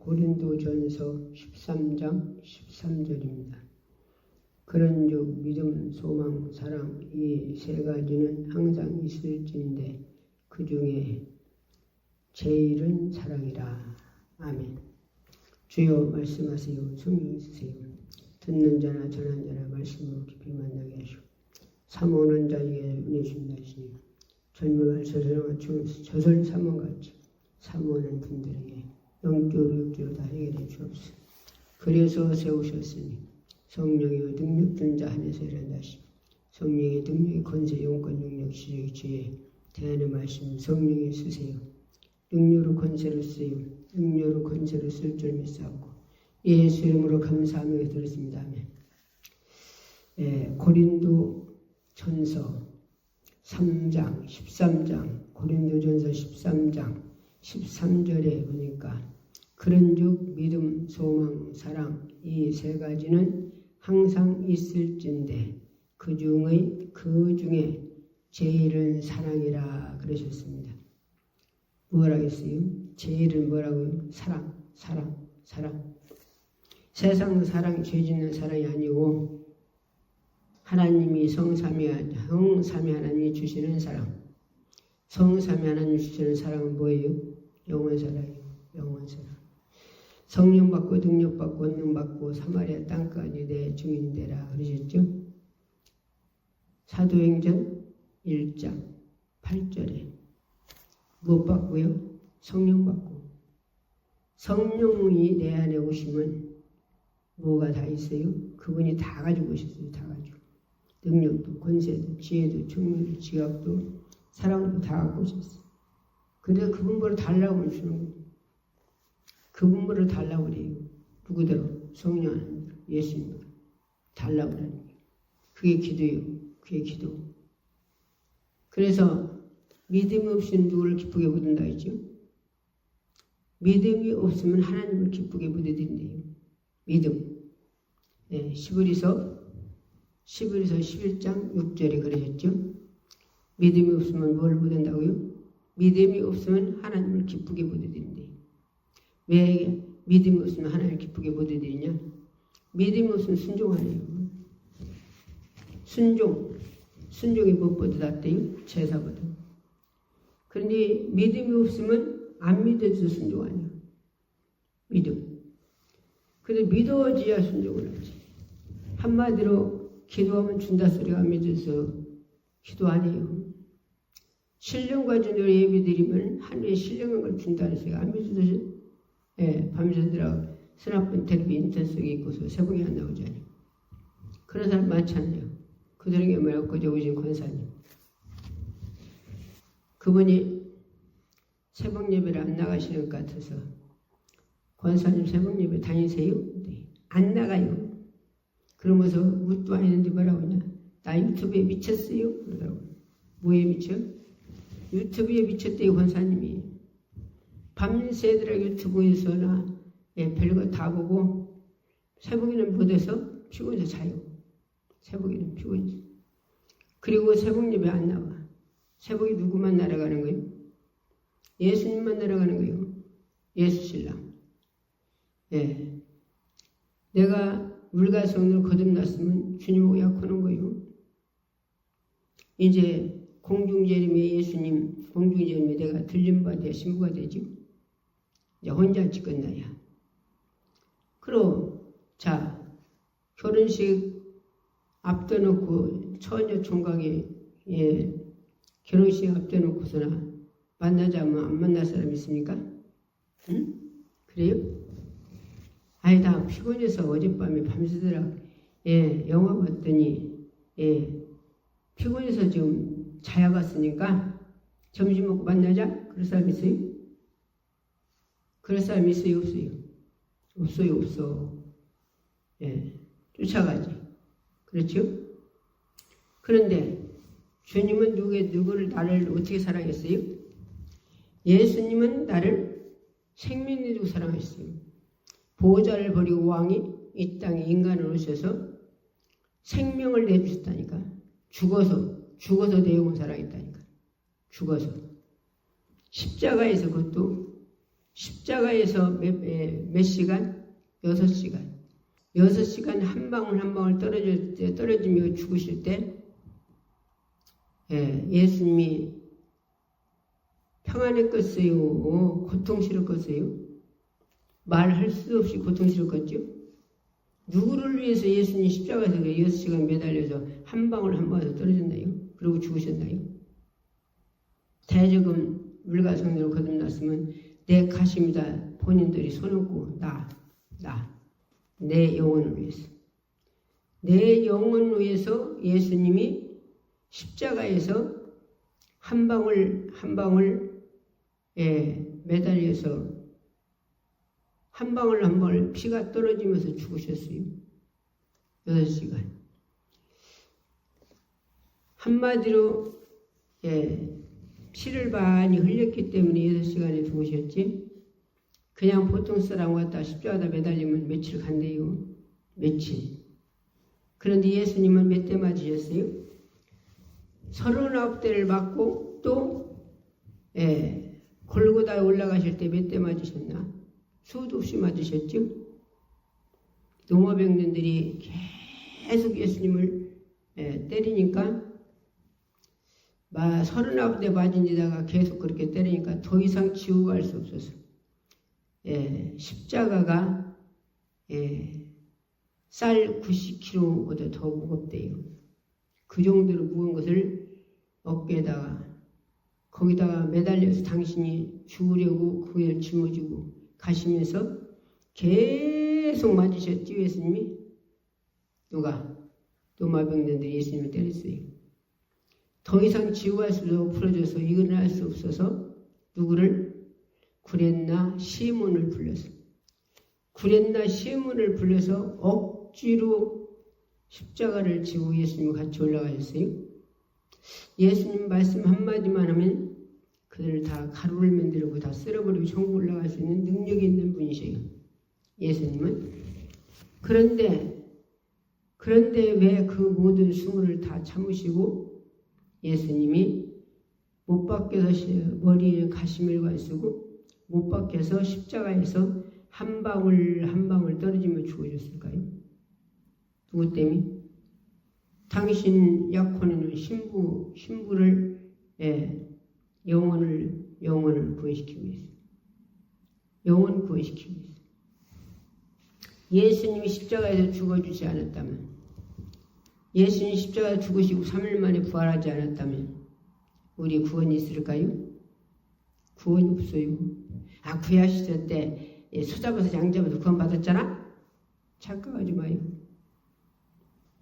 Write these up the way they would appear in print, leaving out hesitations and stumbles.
고린도전서 13장 13절입니다. 그런즉 믿음, 소망, 사랑 이 세 가지는 항상 있을진데 그 중에 제일은 사랑이라. 아멘. 주여 말씀하세요. 성령 있으세요. 듣는 자나 전하는 자나 말씀으로 깊이 만나게 하시고 사모하는 자에게 은혜 주신다 하시니 전명할 저설 사모같이 사모하는 분들에게 영적으로 육적으로 다 해결해 주옵소서. 그래서 세우셨으니 성령의 능력 준 자 안에서 일한다 하시니 성령의 능력의 권세, 영권, 능력, 시력의 지혜, 대안의 말씀 성령이 쓰세요. 능력으로 권세를 쓰요. 능력으로 권세를 쓸 줄 믿사옵고 예수 이름으로 감사하며 드렸습니다. 아멘. 고린도 전서 3장 13장 고린도전서 13장 13절에 보니까 그런즉 믿음, 소망, 사랑 이 세 가지는 항상 있을진데 그 중에 제일은 사랑이라 그러셨습니다. 뭐라 했어요? 제일은 뭐라고요? 사랑. 세상 사랑, 죄 짓는 사랑이 아니고 하나님이 성삼위 하나님이 주시는 사랑. 성삼위 하나님이 주시는 사랑은 뭐예요? 영원 사랑이에요. 영원 사랑. 성령 받고 능력 받고 권능 받고 사마리아 땅까지 내 증인 되라 그러셨죠? 사도행전 1장 8절에 무엇 받고요? 성령 받고. 성령이 내 안에 오시면 뭐가 다 있어요? 그분이 다 가지고 오셨어요. 다 가지고. 능력도 권세도 지혜도 총명도 지각도 사랑도 다 갖고 오셨어요. 그래서 그분 뭐를 달라고 주는 거예요. 그분 뭐를 달라고 그래요. 누구대로? 성령 하나님, 예수님 달라고 그러는 거예요. 그게 기도예요. 그게 기도. 그래서 믿음이 없이는 누구를 기쁘게 못 한다 했죠? 믿음이 없으면 하나님을 기쁘게 못 해드린대요. 믿음. 네, 시브리서 11장 6절에 그러셨죠? 믿음이 없으면 뭘 못 한다고요? 믿음이 없으면 하나님을 기쁘게 못 해드린대요. 왜 믿음이 없으면 하나님을 기쁘게 못 해드리냐? 믿음이 없으면 순종하네요. 순종이 무엇보다 낫대요? 제사보다. 그런데 믿음이 없으면 안 믿어도 순종 아니야. 믿음. 그래서 믿어줘야 순종을 하지. 한마디로 기도하면 준다 소리가 안 믿어서 기도 안 해요. 신령 가지고 예배 드리면 하늘에 신령한 걸 준다는 소리가 안 믿어서 밤새더라고 스나픈 텔레비 인터넷 속에 있고서 새벽에 안 나오잖아요. 그런 사람 많잖아요. 그 중에 뭐라고 그저 오신 권사님. 그분이 새벽 예배를 안 나가시는 것 같아서 권사님 새벽 예배 다니세요? 네. 안 나가요. 그러면서 묻도 안 했는데 뭐라고 하냐? 나 유튜브에 미쳤어요? 그러더라고요. 뭐에 미쳐? 유튜브에 미쳤대요, 권사님이. 밤새도록 유튜브에서나 별거 다 보고 새벽에는 못해서 피곤해서 자요. 새벽에는 피곤해서. 그리고 새벽 예배 안 나와. 새벽에 누구만 날아가는 거예요? 예수님만 날아가는 거예요. 예수 신랑. 예. 내가 물가성으로 거듭났으면 주님하고 약혼한 거예요. 이제 공중재림의 예수님, 공중재림에 내가 들림받아야 신부가 되죠. 이제 혼자 찍었나야. 그럼 자 결혼식 앞둬놓고 처녀 총각이 결혼식 앞둬놓고서나 만나자면 안 만날 사람 있습니까? 응? 그래요? 아니다 피곤해서 어젯밤에 밤새더라 영화 봤더니 피곤해서 좀 자야 갔으니까 점심 먹고 만나자? 그럴 사람 있어요? 그럴 사람 있어요? 없어요? 없어요. 없어. 쫓아가지. 그렇죠? 그런데 주님은 누구를 나를 어떻게 사랑했어요? 예수님은 나를 생명을 주고 사랑했어요. 보호자를 버리고 왕이 이 땅에 인간을 오셔서 생명을 내주셨다니까. 죽어서 내용을 사랑했다니까. 죽어서. 십자가에서 그것도 십자가에서 몇 시간? 6시간. 6시간 한 방울 한 방울 떨어지며 죽으실 때 예수님이 평안했겠어요? 고통스럽겠어요? 말할 수 없이 고통스럽겠죠? 누구를 위해서 예수님 십자가에서 6시간 매달려서 한 방울 한 방울 떨어졌나요? 그리고 죽으셨나요? 대저금 물가성으로 거듭났으면 내 가심이다. 본인들이 손얹고 내 영혼을 위해서. 내 영혼을 위해서 예수님이 십자가에서 한 방울 한 방울 매달려서 한 방울 한 방울 피가 떨어지면서 죽으셨어요. 6시간. 한마디로 피를 많이 흘렸기 때문에 6시간에 죽으셨지. 그냥 보통 사람 갖다 십자가에다 매달리면 며칠 간대요. 며칠. 그런데 예수님은 몇 대 맞으셨어요? 39대를 맞고 또 골고다에 올라가실 때 몇 대 맞으셨나? 수도 없이 맞으셨죠? 노마병년들이 계속 예수님을 때리니까 39대 맞은 데다가 계속 그렇게 때리니까 더 이상 지우고 갈 수 없어서 십자가가 쌀 90kg보다 더 무겁대요. 그 정도로 무거운 것을 어깨에다가 거기다가 매달려서 당신이 죽으려고 그걸 짊어지고 가시면서 계속 맞으셨지. 예수님이 누가? 노마병년들이 예수님을 때렸어요. 더 이상 지우갈 수도 풀어줘서 일어날 수 없어서 누구를? 구렛나 시몬을 불러서 구렛나 시몬을 불러서 억지로 십자가를 지고 예수님과 같이 올라가셨어요. 예수님 말씀 한마디만 하면 그들을 다 가루를 만들고 다 쓸어버리고 천국 올라갈 수 있는 능력이 있는 분이세요. 예수님은. 그런데 왜 그 모든 수모를 다 참으시고 예수님이 못 박혀서 머리에 가시밀관 쓰고 못 박혀서 십자가에서 한 방울 한 방울 떨어지며 죽으셨을까요? 누구 때문에? 당신 약혼에는 신부를 영혼을 구원시키고 있어요. 영혼 구원시키고 있어요. 예수님이 십자가에서 죽어주지 않았다면, 예수님 십자가에 죽으시고 3일 만에 부활하지 않았다면 우리 구원이 있을까요? 구원이 없어요. 구약 시절 때 소 잡아서 양 잡아서 구원 받았잖아? 착각하지 마요.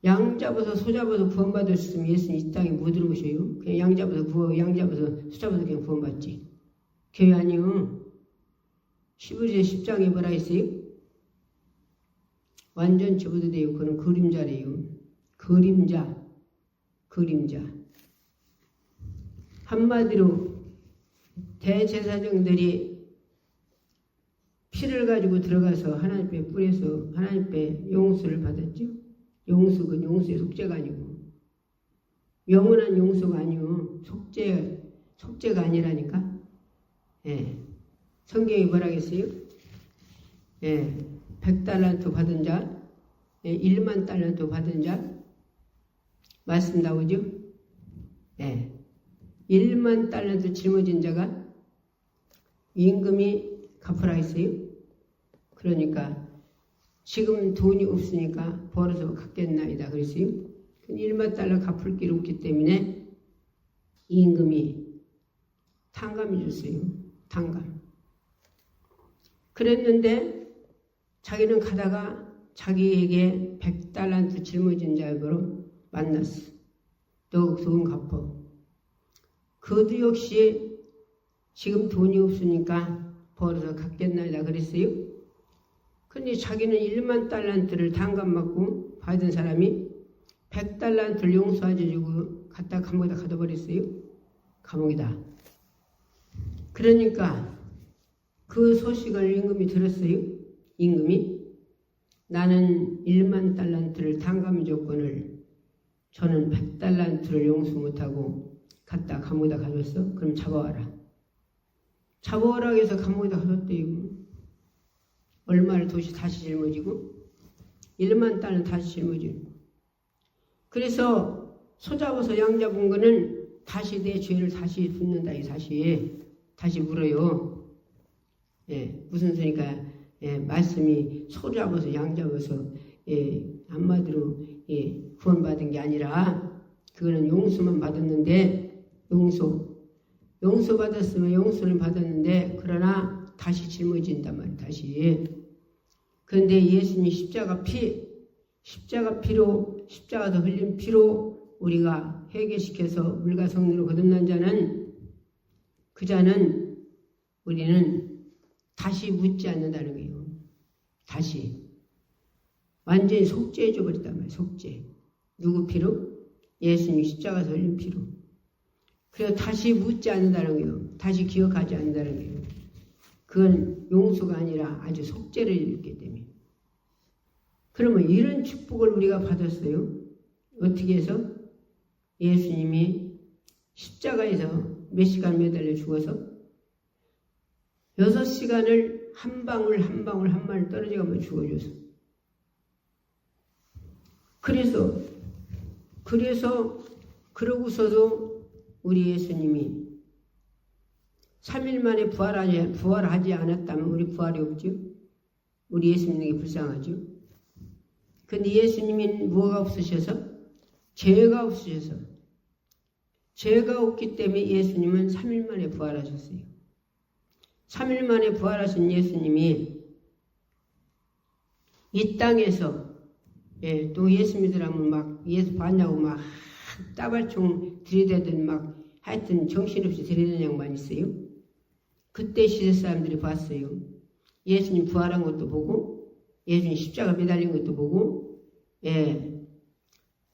양 잡아서 소 잡아서 구원 받을 수 있으면 예수님 이 땅에 못 들어오셔요. 그냥 양 잡아서 소 잡아서 그냥 구원 받지. 교회 아니요. 히브리서 10장에 뭐라 했어요? 완전 접어도 돼요. 그건 그림자래요. 그림자. 한마디로 대제사장들이 피를 가지고 들어가서 하나님께 뿌려서 하나님께 용서를 받았죠. 용서는 용서의 속죄가 아니고 영원한 용서가 아니고 속죄가 아니라니까. 성경이 뭐라 했어요? 100달란트 받은 자, 1만 달란트 받은 자 말씀 나오죠? 1만 달란트 짊어진 자가 임금이 갚으라 했어요. 그러니까 지금 돈이 없으니까 벌어서 갚겠나이다 그랬어요. 1만 달러 갚을 길 없기 때문에 임금이 탕감해 줬어요. 탕감. 그랬는데 자기는 가다가 자기에게 100달란트 짊어진 자로 만났어. 너 돈 갚어. 그도 역시 지금 돈이 없으니까 벌어서 갚겠나이다 그랬어요. 근데 자기는 1만 달란트를 탕감받고 받은 사람이 100달란트를 용서해주고 갖다 감옥에다 가둬버렸어요. 감옥이다. 그러니까 그 소식을 임금이 들었어요. 임금이 나는 1만 달란트를 탕감해 줬거늘 저는 100달란트를 용서 못하고 갖다 감옥에다 가뒀어. 그럼 잡아와라. 잡아오라고 해서 감옥에다 가뒀대요. 얼마를 다시 짊어지고 1만 달은 다시 짊어지고. 그래서 소잡아서 양 잡은 거는 다시 내 죄를 다시 붓는다. 다시 물어요. 예, 무슨 소리니까 말씀이 소 잡아서 양 잡아서 한마디로 구원받은 게 아니라 그거는 용서만 받았는데 용서 받았으면 용서를 받았는데 그러나 다시 짊어진단 말이에요. 다시. 그런데 예수님 십자가에서 흘린 피로 우리가 회개시켜서 물과 성령으로 거듭난 자는 그 자는 우리는 다시 묻지 않는다는 거예요. 다시. 완전히 속죄해줘 버렸단 말이에요. 속죄. 누구 피로? 예수님 십자가에서 흘린 피로. 그래서 다시 묻지 않는다는 거예요. 다시 기억하지 않는다는 거예요. 그건 용서가 아니라 아주 속죄를 일으켰기 때문에. 그러면 이런 축복을 우리가 받았어요. 어떻게 해서? 예수님이 십자가에서 몇 시간 매달려 죽어서 6시간을 한 방울 한 방울 떨어져가면 죽어줘서. 그래서 그러고서도 우리 예수님이 3일 만에 부활하지 않았다면 우리 부활이 없죠. 우리 예수님에게 불쌍하죠. 근데 예수님이 뭐가 없으셔서? 죄가 없으셔서. 죄가 없기 때문에 예수님은 3일 만에 부활하셨어요. 3일 만에 부활하신 예수님이 이 땅에서 또 예수 믿으라면 막 예수 봤냐고 막 따발총 들이대든 막 하여튼 정신없이 들이대는 양반 있어요. 그때 시대 사람들이 봤어요. 예수님 부활한 것도 보고 예수님 십자가 매달린 것도 보고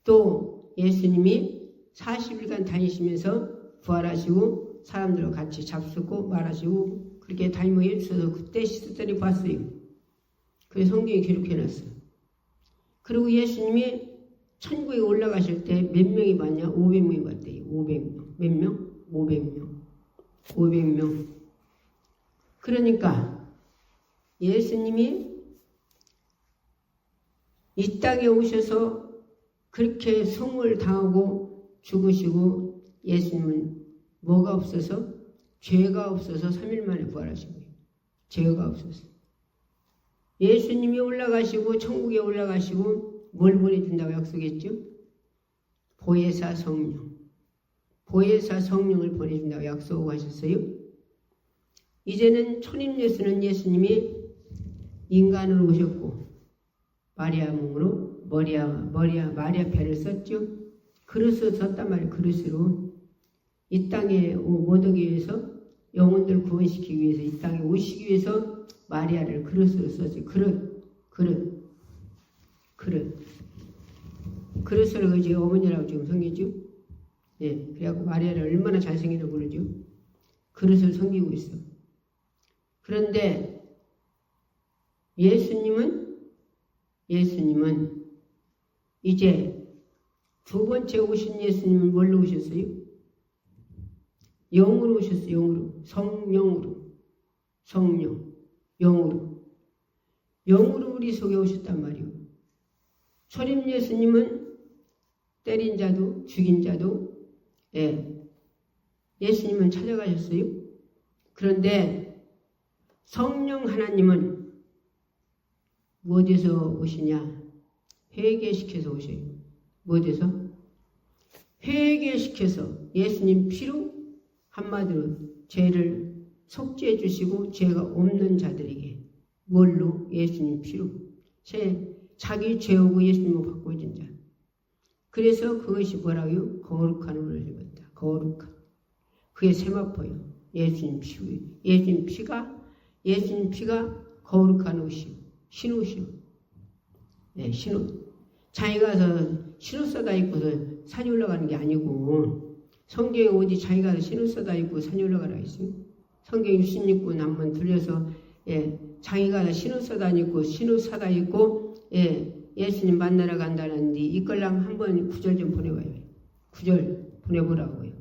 또 예수님이 40일간 다니시면서 부활하시고 사람들과 같이 잡수고 말하시고 그렇게 다니며 해주셔서 그때 시대들이 봤어요. 그래서 성경에 기록해놨어요. 그리고 예수님이 천국에 올라가실 때 몇 명이 봤냐? 500명이 봤대요. 500명. 몇 명? 500명. 500명. 그러니까 예수님이 이 땅에 오셔서 그렇게 성을 당하고 죽으시고 예수님은 뭐가 없어서? 죄가 없어서 3일 만에 부활하신 거예요. 죄가 없어서. 예수님이 올라가시고 천국에 올라가시고 뭘 보내준다고 약속했죠? 보혜사 성령. 보혜사 성령을 보내준다고 약속하셨어요. 이제는 초림 예수는 예수님이 인간으로 오셨고 마리아 몸으로 마리아 배를 썼죠. 그릇을 썼단 말이에요. 그릇으로 이 땅에 못 오기 위해서 영혼들 구원시키기 위해서 이 땅에 오시기 위해서 마리아를 그릇으로 썼어요. 그릇을 그지 어머니라고 지금 섬기죠. 그래갖고 마리아를 얼마나 잘생기나 모르죠. 그릇을 섬기고 있어. 그런데 예수님은 이제 두 번째 오신 예수님은 뭘로 오셨어요? 영으로 오셨어요. 영으로. 성령. 영으로 우리 속에 오셨단 말이에요. 초림 예수님은 때린 자도 죽인 자도 예수님은 찾아가셨어요. 그런데 성령 하나님은 어디서 오시냐? 회개시켜서 오셔요. 어디서? 회개시켜서 예수님 피로 한마디로 죄를 속죄해 주시고 죄가 없는 자들에게 뭘로? 예수님 피로 자기 죄오고 예수님을 바꿔준 자. 그래서 그것이 뭐라고요? 거룩한 은을 입었다. 거룩한. 그게 세마포요. 예수님 피가 거룩한 옷이요. 신옷이요. 신옷. 자기 가서 신옷 써다 입고서 산에 올라가는 게 아니고 성경에 어디 자기 가서 신옷 써다 입고 산에 올라가라 했어요. 성경 66권 한번 들려서 자기가 신옷 써다 입고 신옷 사다 입고 예수님 만나러 간다는데 이걸랑 한번 구절 좀 보내봐요. 구절 보내보라고요.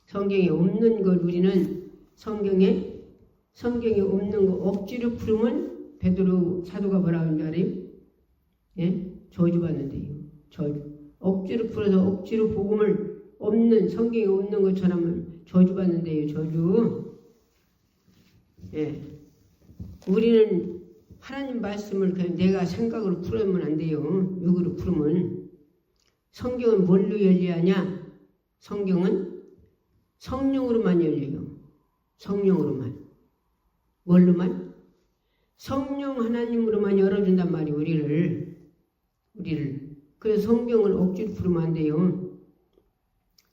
성경에 없는 걸 우리는 성경에 없는 거 억지로 풀으면 베드로 사도가 뭐라고 하는 줄 알아요? 예? 저주받는데요. 저주. 억지로 풀어서 억지로 복음을 없는, 성경에 없는 것처럼 저주받는데요. 저주. 예. 우리는 하나님 말씀을 그냥 내가 생각으로 풀으면 안 돼요. 육으로 풀으면. 성경은 뭘로 열려하냐? 성경은 성령으로만 열려요. 성령으로만. 뭘로만? 성령 하나님으로만 열어준단 말이에요. 우리를. 그래서 성경을 억지로 풀으면 안 돼요.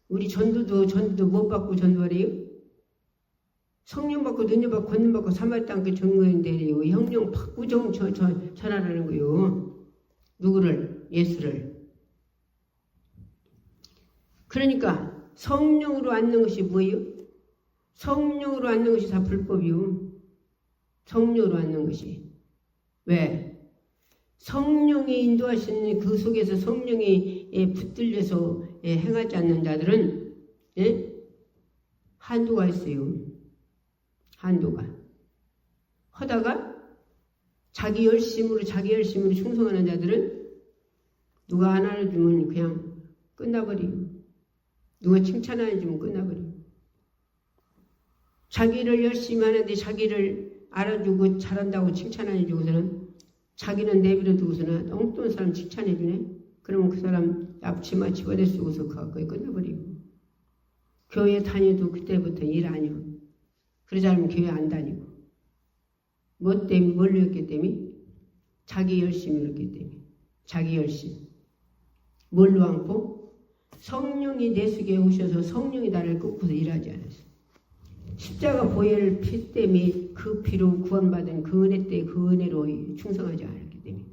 우리 전도도 못 받고 전도하래요? 성령 받고 능력 받고 권능 받고 사마리 땅끝 전거인데요. 형령 받고 전하라는 거요. 누구를? 예수를. 그러니까 성령으로 앉는 것이 뭐예요? 성령으로 앉는 것이 다 불법이요. 성령으로 앉는 것이. 왜? 성령이 인도하시는 그 속에서 성령이 붙들려서 행하지 않는 자들은 한도가 있어요. 한도가. 하다가 자기 열심으로 충성하는 자들은 누가 안 알아주면 그냥 끝나버려요. 누가 칭찬 안 해주면 끝나버려요. 자기를 열심히 하는데 자기를 알아주고 잘한다고 칭찬 안 해주고서는 자기는 내버려 두고서는 엉뚱한 사람 칭찬해주네. 그러면 그 사람 앞치마 집어대 쓰고서 그거 끝나버리고. 교회 다녀도 그때부터 일 안 해요. 그러지 않으면 교회 안 다니고. 뭐 때문에? 뭘로 했기 때문에? 자기 열심히 했기 때문에. 자기 열심. 뭘로 안고? 성령이 내 속에 오셔서 성령이 나를 꺾고서 일하지 않았어. 십자가 보혈 피 때문에 그 피로 구원받은 그 은혜 때 그 은혜로 충성하지 않았기 때문에.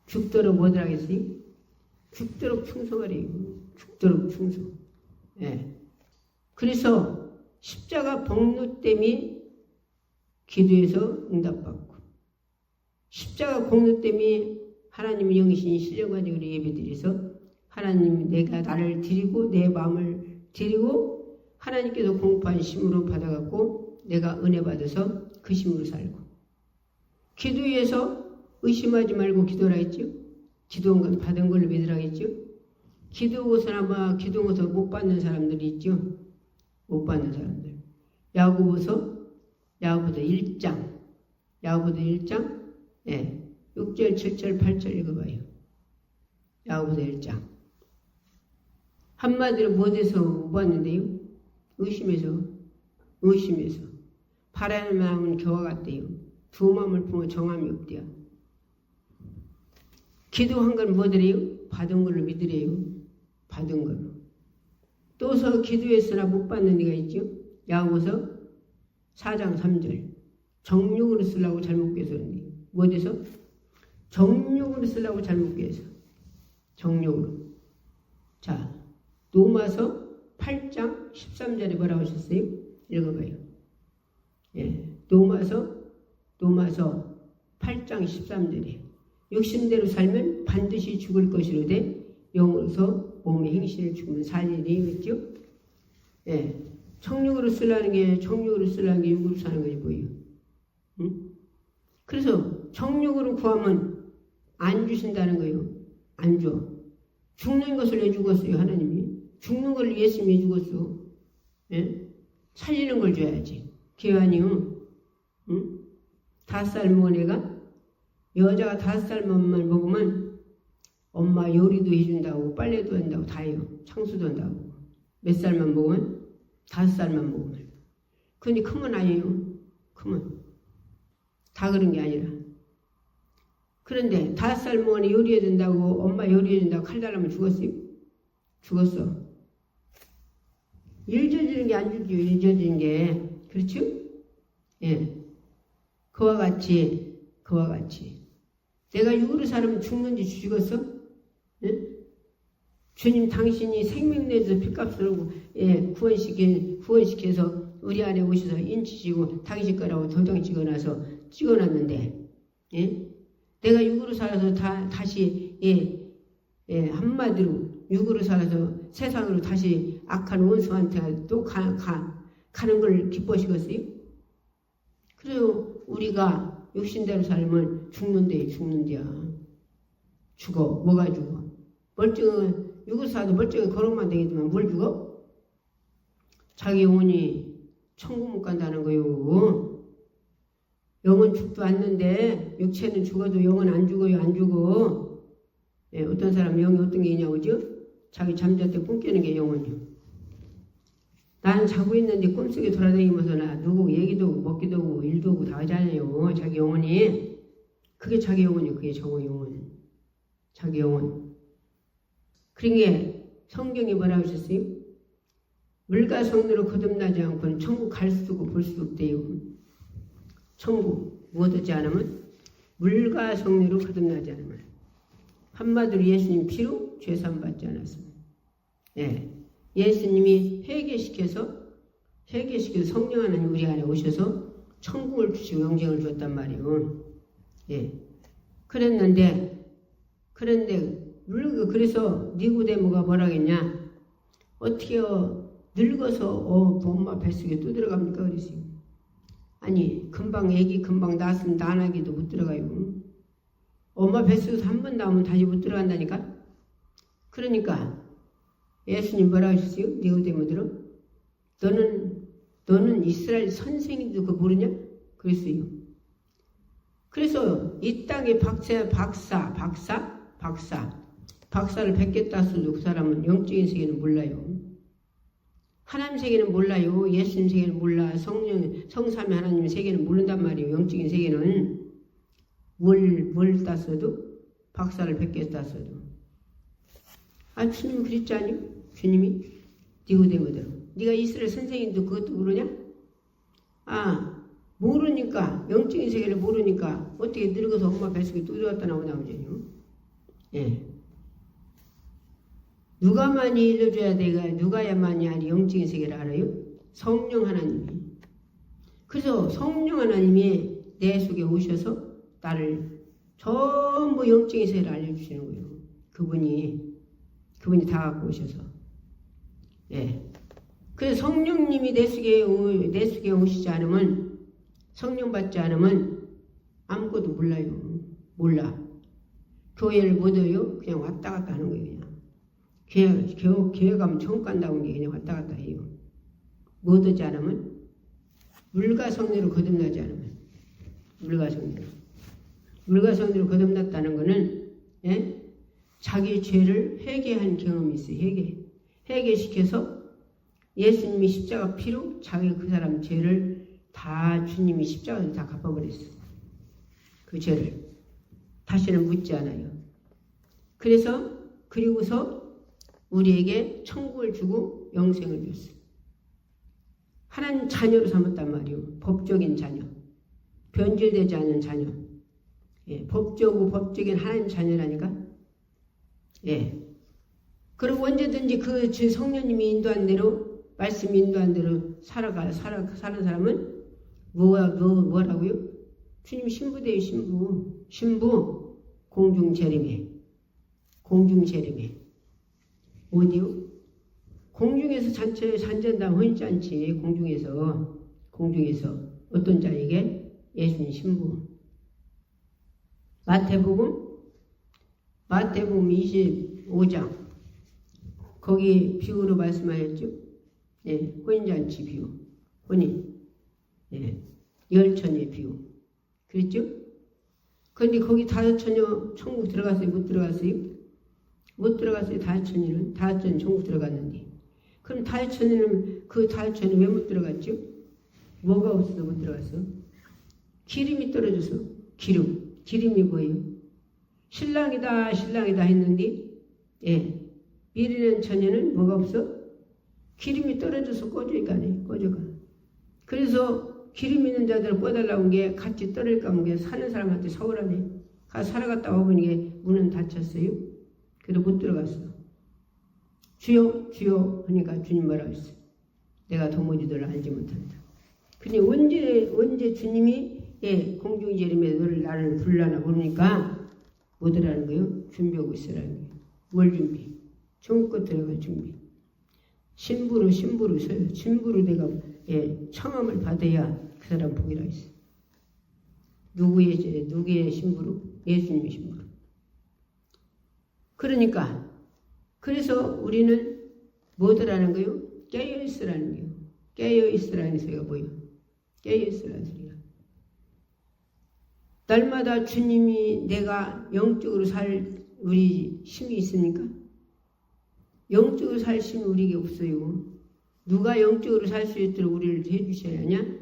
죽도록 뭐들 하겠어요? 죽도록 충성하래요. 죽도록 충성. 예. 그래서 십자가 복로 때문에 기도해서 응답받고, 십자가 공로 때문에 하나님의 영이신 실려가지고 우리 예배드려서 하나님 내가 나를 드리고 내 마음을 드리고 하나님께서 공급한 심으로 받아갖고 내가 은혜 받아서 그 심으로 살고, 기도해서 의심하지 말고 기도라 했죠. 기도한 건 받은 걸로 믿으라 했죠. 기도해서나마 기도해서 못 받는 사람들이 있죠. 못 받는 사람들. 야고보서 1장. 야고보서 1장. 예. 6절, 7절, 8절 읽어봐요. 야고보서 1장. 한마디로 못해서 못 받는데요. 의심해서. 바라는 마음은 겨와 같대요. 두 마음을 품어 정함이 없대요. 기도한 건 뭐더래요? 받은 걸로 믿으래요. 받은 걸로. 또서 기도했으나 못 받는 데가 있죠. 야고보서 4장 3절. 정욕으로 쓰려고 잘못 깨서는데. 뭐돼서? 정욕으로 쓰려고 잘못 깨서. 정욕으로. 자, 로마서 8장 13절에 뭐라고 하셨어요? 읽어봐요. 예, 로마서 8장 13절에 육신대로 살면 반드시 죽을 것이로되 영으로서 몸의 행실을 죽으면 살리니 있죠? 예, 정욕으로 쓰려는 게 육으로 사는 것이 뭐예요? 응? 그래서 정욕으로 구하면 안 주신다는 거예요. 안 줘. 죽는 것을 왜 죽었어요? 하나님이. 죽는 걸 예수님이 죽었어. 예? 살리는 걸 줘야지. 기환이요. 응? 5살 먹은 애가, 여자가 5살 먹으면 엄마 요리도 해준다고, 빨래도 한다고 다 해요. 청소도 한다고. 몇 살만 먹으면? 5살만 먹으면. 근데 크면 아니에요. 크면. 다 그런 게 아니라. 그런데 5살 먹은 애 요리해야 된다고, 엄마 요리해야 된다고 칼 달라면 죽었어요? 죽었어. 일 저지른 게 안 죽죠. 일 저지른 게. 그렇죠? 예. 그와 같이. 내가 육으로 살면 죽는지 죽었어? 예? 주님 당신이 생명 내서 핏값을 구원시켜서 우리 안에 오셔서 인치시고 당신 거라고 도장 찍어놨는데, 예? 내가 육으로 살아서 다시 한마디로 육으로 살아서 세상으로 다시 악한 원수한테 또 가는 걸 기뻐하시겠어요? 그래요. 우리가 육신대로 살면 죽는데야. 죽어. 뭐가 죽어? 멀쩡한, 육을사도 멀쩡히 걸어만 다니지만 뭘 죽어? 자기 영혼이 천국 못 간다는 거요. 영은 죽도 않는데 육체는 죽어도 영은 안 죽어요. 안 죽어. 예, 어떤 사람 영이 어떤 게 있냐고죠? 자기 잠잘 때 꿈 깨는 게 영혼이요. 나는 자고 있는데 꿈속에 돌아다니면서 나 누구 얘기도 하고 먹기도 하고 일도 하고 다 하잖아요. 자기 영혼이. 그게 자기 영혼이요. 그게 정의 영혼. 자기 영혼. 그러니까 성경이 뭐라고 하셨어요? 물과 성리로 거듭나지 않고는 천국 갈 수도 없고 볼 수도 없대요. 천국 무엇 하지 않으면 물과 성리로 거듭나지 않으면 한마디로 예수님 피로 죄산 받지 않았습니다. 예. 예수님이 회개시켜서 성령 하나님 우리 안에 오셔서 천국을 주시고 영생을 주었단 말이에요. 예. 그런데 그래서 니고데모가 뭐라겠냐? 어떻게요? 늙어서 엄마 뱃속에 또 들어갑니까? 그랬어요. 아니 금방 애기 금방 낳았으면 난아기도 못 들어가요. 엄마 뱃속에서 한 번 나오면 다시 못 들어간다니까? 그러니까 예수님 뭐라 하셨어요? 니고데모들어? 너는 이스라엘 선생인지도 그거 모르냐? 그랬어요. 그래서 이 땅에 박사를 뵙겠다 써도 그 사람은 영적인 세계는 몰라요. 하나님 세계는 몰라요. 예수님 세계는 몰라. 성삼위 하나님 세계는 모른단 말이에요. 영적인 세계는 뭘 땄어도 박사를 뵙겠다 써도. 아 주님이 그랬지 않니? 주님이 니고데모대로 네가 이스라엘 선생님도 그것도 모르냐? 아 모르니까 영적인 세계를 모르니까 어떻게 늙어서 엄마 뱃속에 또 들어갔다 나오냐고요. 예. 누가만이 일러줘야 돼가 누가야만이 아니 영적인 세계를 알아요? 성령 하나님이. 그래서 성령 하나님이 내 속에 오셔서 나를 전부 영적인 세계를 알려주시는 거예요. 그분이 다 갖고 오셔서. 예. 그래서 성령님이 내 속에 오시지 않으면 성령 받지 않으면 아무것도 몰라요. 몰라. 교회를 못 와요. 그냥 왔다 갔다 하는 거예요. 그냥. 교회 가면 천국 간다고 게 그냥 왔다 갔다 해요. 못 오지 않으면 물과 성리로 거듭나지 않으면 물과 성리로 거듭났다는 거는 예? 자기 죄를 회개한 경험이 있어요. 회개시켜서 예수님이 십자가 피로 자기 그 사람 죄를 다 주님이 십자가로 다 갚아버렸어요. 그 죄를 다시는 묻지 않아요. 그리고서 우리에게 천국을 주고 영생을 줬어요. 하나님 자녀로 삼았단 말이에요. 법적인 자녀. 변질되지 않은 자녀. 예, 법적인 하나님 자녀라니까. 예. 그리고 언제든지 그 성령님이 인도한 대로, 말씀 인도한 대로 사는 사람은 뭐라고요? 주님 신부돼요, 신부. 공중재림에. 어디요? 공중에서 잔잔다 혼잔치 공중에서 어떤 자에게? 예수님 신부. 마태복음 25장 거기 비유로 말씀하셨죠? 예, 혼인잔치 비유. 혼인. 예, 열처녀의 비유. 그랬죠? 그런데 거기 다섯 처녀 천국 들어갔어요? 못 들어갔어요? 못 들어갔어요. 다섯 처녀는 천국 들어갔는데. 그럼 다섯 처녀는 왜 못 들어갔죠? 뭐가 없어서 못 들어갔어? 기름이 떨어져서. 기름이 뭐예요? 신랑이다 했는데 예, 미리는 처녀는 뭐가 없어? 기름이 떨어져서 꺼져가. 그래서 기름 있는 자들을 꺼달라고 한 게 같이 떨어질까 하면 게 사는 사람한테 서울하네. 가서 살아갔다 와보니 문은 닫혔어요. 그래도 못 들어갔어. 주여 하니까 주님 뭐라고 했어? 내가 도무지 알지 못한다. 근데 언제 주님이 공중재림에 너를 나를 불러나 모르니까 뭐더라는 거예요? 준비하고 있으라는 거예요. 뭘 준비? 천국 들어갈 준비. 신부로 서요. 신부로 내가 청함을 받아야 그 사람 복이라 했어. 누구의 신부로? 예수님의 신부로. 그러니까 그래서 우리는 뭐더라는 거요? 깨어있으라는 거요. 깨어있으라는 소리가 뭐요? 깨어있으라는 소리가. 날마다 주님이 내가 영적으로 살 우리 힘이 있습니까? 영적으로 살 힘이 우리에게 없어요. 누가 영적으로 살 수 있도록 우리를 해주셔야 하냐?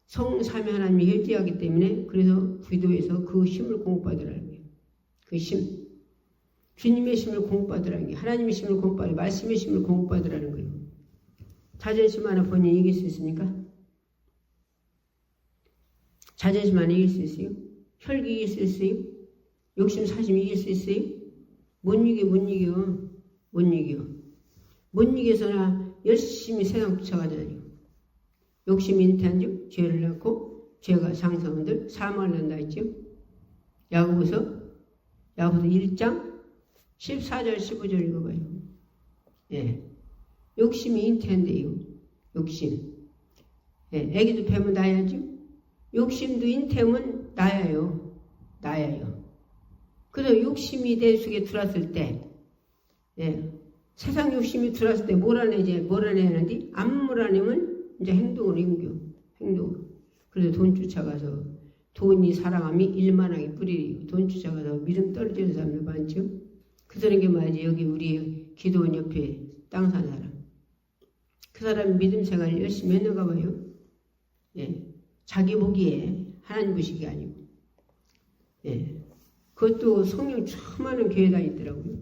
성삼위 하나님이 해줘야 하기 때문에 그래서 기도에서 그 힘을 공부받으라는 거예요. 그 힘. 주님의 힘을 공부받으라는 게 하나님의 힘을 공부받으라 말씀의 힘을 공부받으라는 거예요. 자존심 하나 본인이 이길 수 있습니까? 자존심 하나 이길 수 있어요? 혈기 이길 수 있어요? 욕심 사심 이길 수 있어요? 못 이겨. 못 이겨서나 열심히 세상 쫓아가잖아요. 욕심이 잉태한즉 죄를 낳고 죄가 상성한들 사망을 낳는다 했죠. 야고보서 1장 14절 15절 읽어봐요. 욕심이 잉태한대요. 욕심. 애기도 뱀은 낳아야죠. 욕심도 잉태면 낳아요. 그래서 욕심이 내 속에 들어왔을 때 세상 욕심이 들어왔을 때 몰아내야 하는데 안 몰아내면 이제 행동으로 옮겨. 행동으로. 그래서 돈 쫓아가서 돈이 사랑함이 일만하게 뿌리고 돈 쫓아가서 믿음 떨어지는 사람들 많죠. 그러는 게 말이지. 여기 우리 기도원 옆에 땅 사는 사람. 그 사람이 믿음 생활을 열심히 했는가 봐요. 자기 보기에 하나님 보시기 아니고. 그것도 성령 처음 하는 교회 다니더라고요.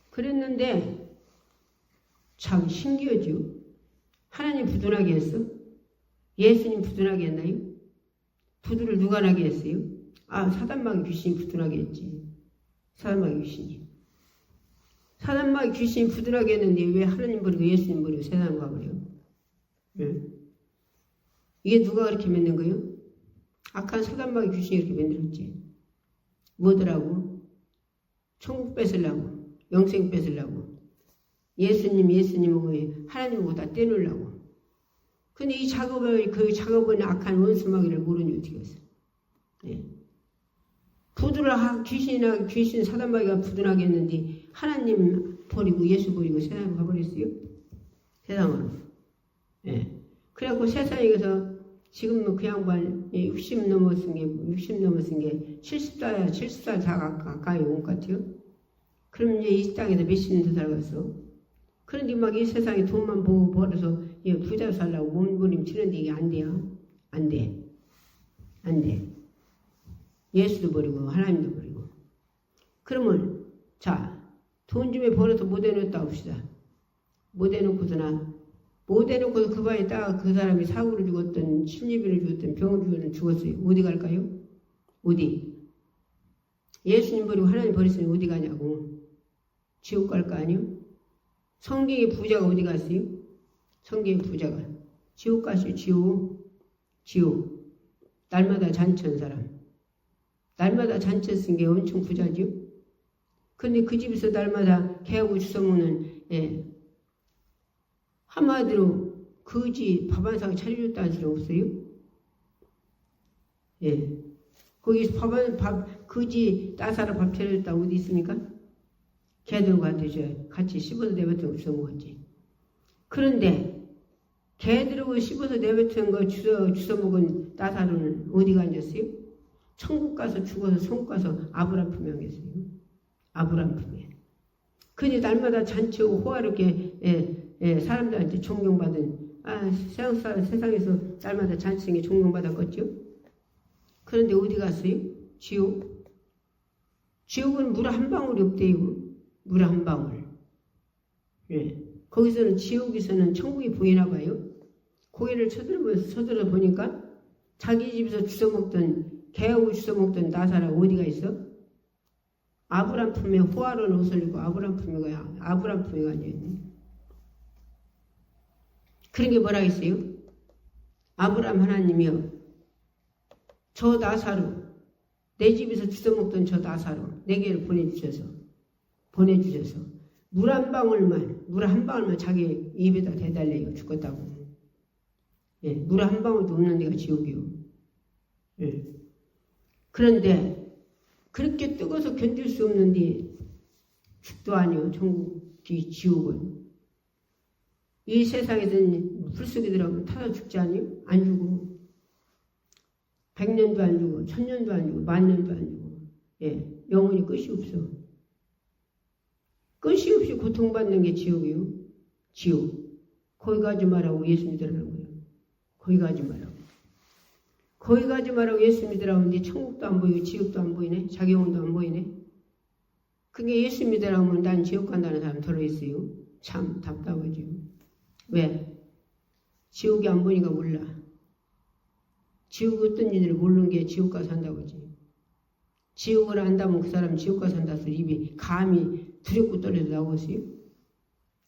그랬는데 참 신기하죠. 하나님 부둔하게 했어? 예수님 부둔하게 했나요? 부두를 누가 나게 했어요? 사단마귀 귀신이 부둔하게 했지. 사단마귀 귀신이 부둔하게 했는데 왜 하나님 버리고 예수님 버리고 세상 가버려요? 이게 누가 그렇게 만든 거예요? 악한 사단마귀 귀신이 이렇게 만들었지. 뭐더라고? 천국 뺏으려고, 영생 뺏으려고, 예수님하고 하나님하고 다 떼놓으려고. 근데 그 작업은 악한 원수마귀를 모르니 어떻게 했어? 부두를 귀신 사단마귀가 부둔하게 했는데 하나님 버리고 예수 버리고 세상으로 가버렸어요. 세상으로. 그래갖고 세상에 가서 지금 그 양반 60 넘었은 게 70살 다 가까이 온 것 같아요. 그럼 이제 이 땅에서 몇십 년 더 살았어. 그런데 막 이 세상에 돈만 벌어서 부자 살라고 몸부림치는데 이게 안 돼요. 안 돼. 예수도 버리고 하나님도 버리고. 그러면 돈 좀 벌어서 못 해놓았다 합시다. 못 해놓고서 그 방에 딱 그 사람이 사고를 죽었든 침입을 죽었든 병을 죽었어요. 어디 갈까요? 어디? 예수님 버리고 하나님 버렸으니 어디 가냐고. 지옥 갈 거 아니요? 성경의 부자가 어디 갔어요? 성경의 부자가 지옥 갔어요. 지옥. 날마다 잔치한 사람. 날마다 잔치했은 게 엄청 부자죠. 근데 그 집에서 날마다 개하고 주워먹는 한마디로 거지 밥 한 상 차려줬다는 소리 없어요? 거기서 거지 따사로 밥 차려줬다 어디 있습니까? 개들과 같이 씹어서 내뱉은 거 주워 먹었지. 그런데 개들하고 씹어서 내뱉은 거 주워 먹은 따사로는 어디 앉았어요? 천국 가서 죽어서 천국 가서 아브라함 품에 앉았어요. 아브라함 품에. 그니 날마다 잔치하고 호화롭게 사람들한테 존경받은 세상에서 날마다 잔치하게 존경받았겠죠. 그런데 어디 갔어요? 지옥. 지옥은 물 한 방울이 없대요. 물 한 방울. 거기서는 지옥에서는 천국이 보이나 봐요. 고개를 쳐들어 보니까 자기 집에서 개하고 주워먹던 나사라 어디가 있어? 아브라함 품에 호화로운 옷을 입고 아브라함 품에 앉아있네. 그런 게 뭐라 했어요? 아브라함 하나님이여, 저 나사로, 내 집에서 주워먹던 저 나사로 내게를 보내주셔서 물 한 방울만 자기 입에다 대달래요. 죽었다고. 예, 물 한 방울도 없는 데가 지옥이요. 예. 그런데 그렇게 뜨거워서 견딜 수 없는데 죽도 아니요. 천국이 지옥은. 이 세상에든 불속에 들어가면 타서 죽지 아니요? 안 죽어. 100년도 안 죽어. 1000년도 안 죽어. 10,000년도 안 죽어. 예, 영원히 끝이 없어. 끝이 없이 고통받는 게 지옥이요. 지옥. 거기 가지 말라고 예수 믿으라는 거예요. 거기 가지 말라고. 거기 가지 말라고 예수 믿으라고 하는데 천국도 안 보이고 지옥도 안 보이네. 자기 영혼도 안 보이네. 그게 예수 믿으라고 하면 난 지옥 간다는 사람 들어있어요. 참 답답하죠. 왜? 지옥이 안 보니까 몰라. 지옥 어떤 일을 모르는 게 지옥 가서 산다고 하지. 지옥을 안다면 그 사람 지옥 가서 산다 소리 입이 감히 두렵고 떨려서 나오겠어요?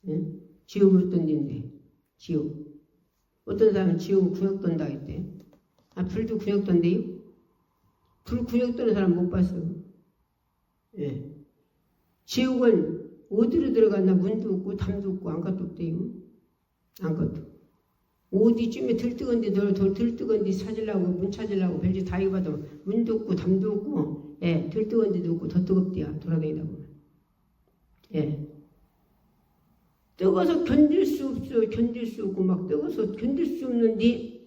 예? 지옥이 어떤 데인데? 지옥. 어떤 사람은 지옥을 구역 돈다 했대. 아, 불도 구역 돈대요? 불 구역 도는 사람 못 봤어. 예. 지옥은 어디로 들어갔나 문도 없고 담도 없고 안것도 없대요. 안것도. 어디쯤에 들뜨건데 들뜨건데 찾으려고 문 찾으려고 별짓 다 해봐도 문도 없고 담도 없고 예, 들뜨건데도 없고 더 뜨겁대야 돌아다니다 보면. 예. 뜨거워서 견딜 수 없어. 견딜 수 없고 막 뜨거워서 견딜 수 없는데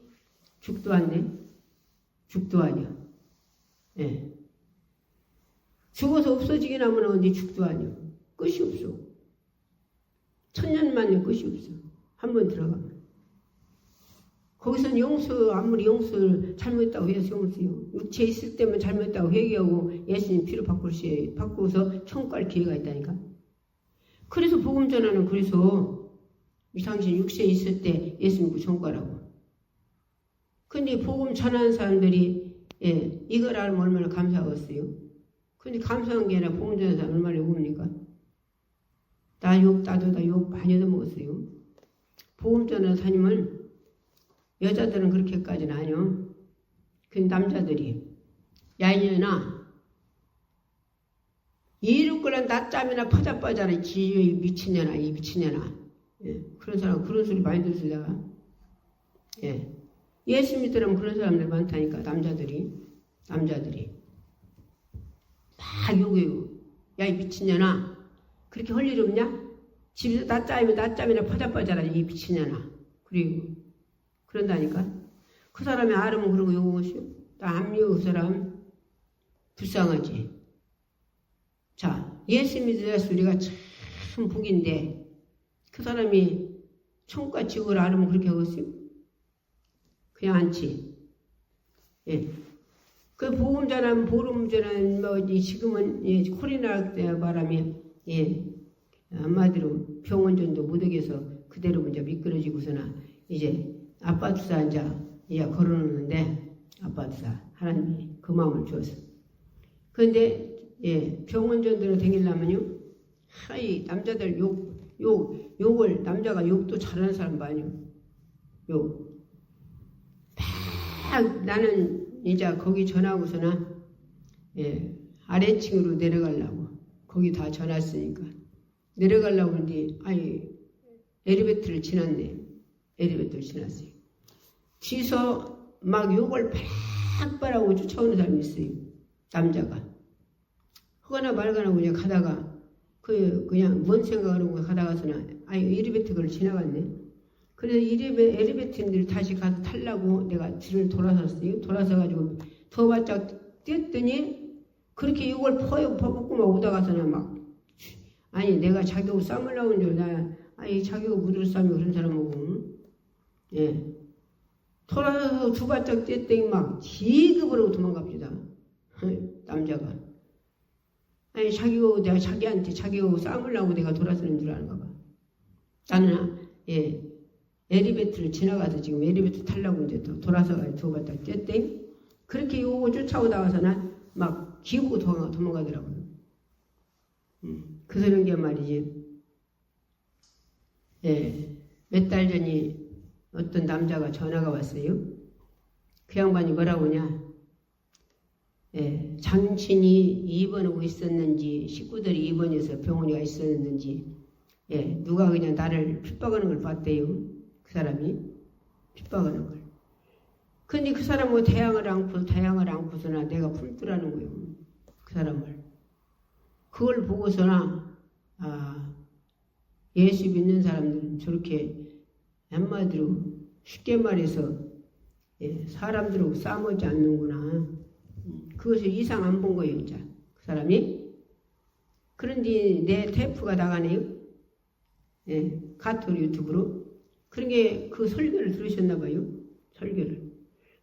죽도 않네. 죽도 아니야. 예. 죽어서 없어지긴 하면 어디 죽도 아니야. 끝이 없어. 1000년만에 끝이 없어. 한번 들어가면. 거기서는 용서, 아무리 용서를 잘못했다고 해서 용서요. 육체 있을 때만 잘못했다고 회개하고 예수님 피로 바꾸어서 천국 갈 기회가 있다니까. 그래서 복음 전하는 그래서 당신 육체에 있을 때 예수 믿고 천국 가라고. 근데 복음 전하는 사람들이 예, 이걸 알면 얼마나 감사하겠어요. 근데 감사한 게 아니라 복음 전하는 사람 얼마나 욕합니까? 나도 다 욕 많이 얻어먹었어요. 복음 전하는 사님은 여자들은 그렇게까지는 아니요. 그 남자들이 야 이년아 이륙거나 낮잠이나 퍼자빠잖아. 지 미친년아 이 미친년아. 예, 그런 사람 그런 소리 많이 들으시다가 예, 예수 믿으라면 그런 사람들 많다니까. 남자들이 막 욕해요. 야 이 미친년아 그렇게 할 일 없냐? 집에서 낮잠이나 퍼자빠잖아 이 미친년아. 그리고 그런다니까. 그 사람이 알으면 그러고 욕하시오. 나 안 믿어 그 사람. 불쌍하지. 자, 예수 믿으라서 우리가 참 복인데 그 사람이 천국과 지옥을 알으면 그렇게 하겠어요? 그냥 않지. 예. 그 보험 전환, 보름 전환, 지금은 예, 코로나 때 바람에 예, 한마디로 병원전도 못 오게서 그대로 이제 미끄러지고서나 이제 아파트사 이제 걸어놓는데 아파트사 하나님이 그 마음을 주어서. 그런데 예, 병원전도로 다니려면요, 하이 남자들 욕을 남자가 욕도 잘하는 사람 많이요. 욕. 막 나는 이제 거기 전하고서나 예, 아래층으로 내려가려고 거기 다 전했으니까 내려가려고 하는데 아이 엘리베이터를 지났네. 엘리베이터를 지났어요. 뒤에서 막 욕을 팍팍하고 쫓아오는 사람이 있어요. 남자가. 하거나 말거나 그냥 가다가 그냥 뭔 생각을 하고 가다가서는 엘리베이터를 지나갔네. 그래서 엘리베이터를 다시 가서 타려고 내가 뒤를 돌아섰어요. 돌아서가지고 더 바짝 뛰었더니 그렇게 욕을 퍼붓고 막 오다가서는 막 아니 내가 자기하고 싸우려고 한 줄 자기하고 무드를 싸우면 그런 사람하고 예. 돌아서서 두 바짝 뛰었더니 막 지급으로 도망갑니다. 남자가. 아니 자기하고 내가 자기하고 싸우려고 내가 돌아서는 줄 아는가 봐. 나는 예. 엘리베이터를 지나가서 지금 엘리베이터 타려고 이제 또 돌아서가지고 두 바짝 뛰었더니 그렇게 요거 쫓아오다가서는 막 기우고 도망가더라고요. 그런 게 말이지. 예. 몇 달 전에 어떤 남자가 전화가 왔어요. 그 양반이 뭐라고 하냐. 예. 장친이 입원하고 있었는지 식구들이 입원해서 병원에 가 있었는지 예. 누가 그냥 나를 핍박하는 걸 봤대요. 그 사람이 핍박하는 걸. 근데 그 사람은 뭐 태양을 안고서나 내가 품더라는 거예요. 그 사람을. 그걸 보고서나 예수 믿는 사람들은 저렇게 한마디로 쉽게 말해서 사람들하고 싸우지 않는구나. 그것을 이상 안 본 거예요. 이제 그 사람이. 그런데 내 테이프가 나가네요. 가톨 유튜브로. 그런 게 그 설교를 들으셨나 봐요. 설교를.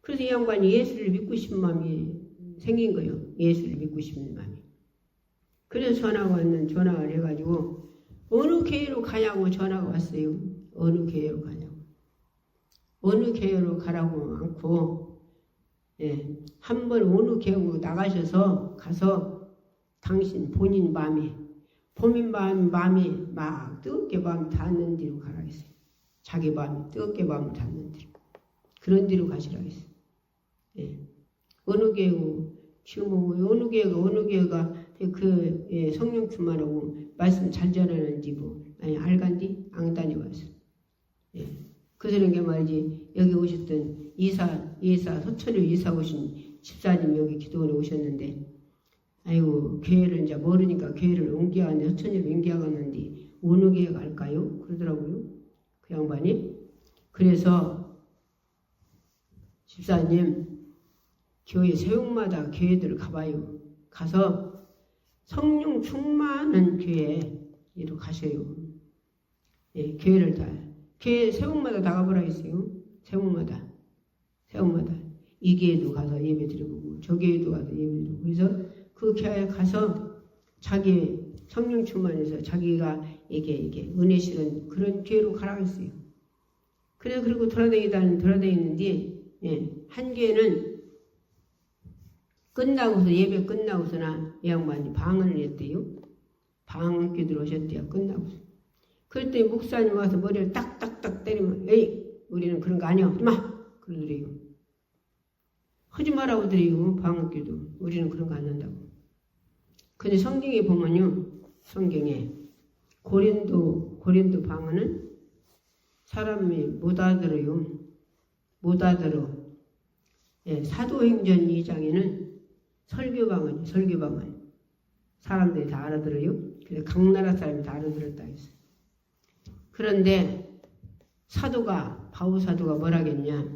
그래서 이 양반이 예수를 믿고 싶은 마음이 생긴 거예요. 예수를 믿고 싶은 마음이. 그래서 전화를 해가지고 어느 교회로 가냐고 전화가 왔어요. 어느 교회로 가냐고. 어느 교회로 가라고 않고 한번 어느 교회로 나가셔서 가서 당신 본인 마음이 막 뜨겁게 마음이 닿는 데로 가라 했어요. 자기 마음이 뜨겁게 마음이 닿는 데로. 그런 데로 가시라 했어요. 어느 교회고 지금 어느 교회가 그 성령 충만하고 말씀 잘 전하는지 알간디 앙단이 와서 그러는 게 말이지. 여기 오셨던 서천유 이사 오신 집사님 여기 기도원에 오셨는데 아이고 교회를 이제 모르니까 교회를 옮겨가는데 서천유를 옮겨가는데 어느 교회 갈까요? 그러더라고요. 그 양반이. 그래서 집사님 교회 세용마다 교회들을 가봐요. 가서 성령 충만한 교회로 가셔요. 교회 세목마다 나가보라 했어요. 세목마다. 이 교회도 가서 예배 드려보고 저 교회도 가서 예배 드리고 그래서 그 교회에 가서 자기 성령 충만해서 자기가 이게 은혜 실은 그런 교회로 가라고 했어요. 그래서 그리고 돌아다니는데 한 교회는 예배 끝나고서나 이 양반이 방언을 했대요. 방언기 들어오셨대요. 끝나고서. 그랬더니 목사님 와서 머리를 딱딱딱 때리면 에이 우리는 그런 거 아니야. 하지 마. 그러더래요. 하지 마라고 드려요. 방언기도. 우리는 그런 거 안 한다고. 근데 성경에 보면요. 성경에 고린도 방언은 사람이 못 알아들어요. 못 알아들어. 사도행전 2장에는 설교방언. 사람들이 다 알아들어요. 그래서 각 나라 사람이 다 알아들었다 했어요. 그런데 바울 사도가 뭐라겠냐.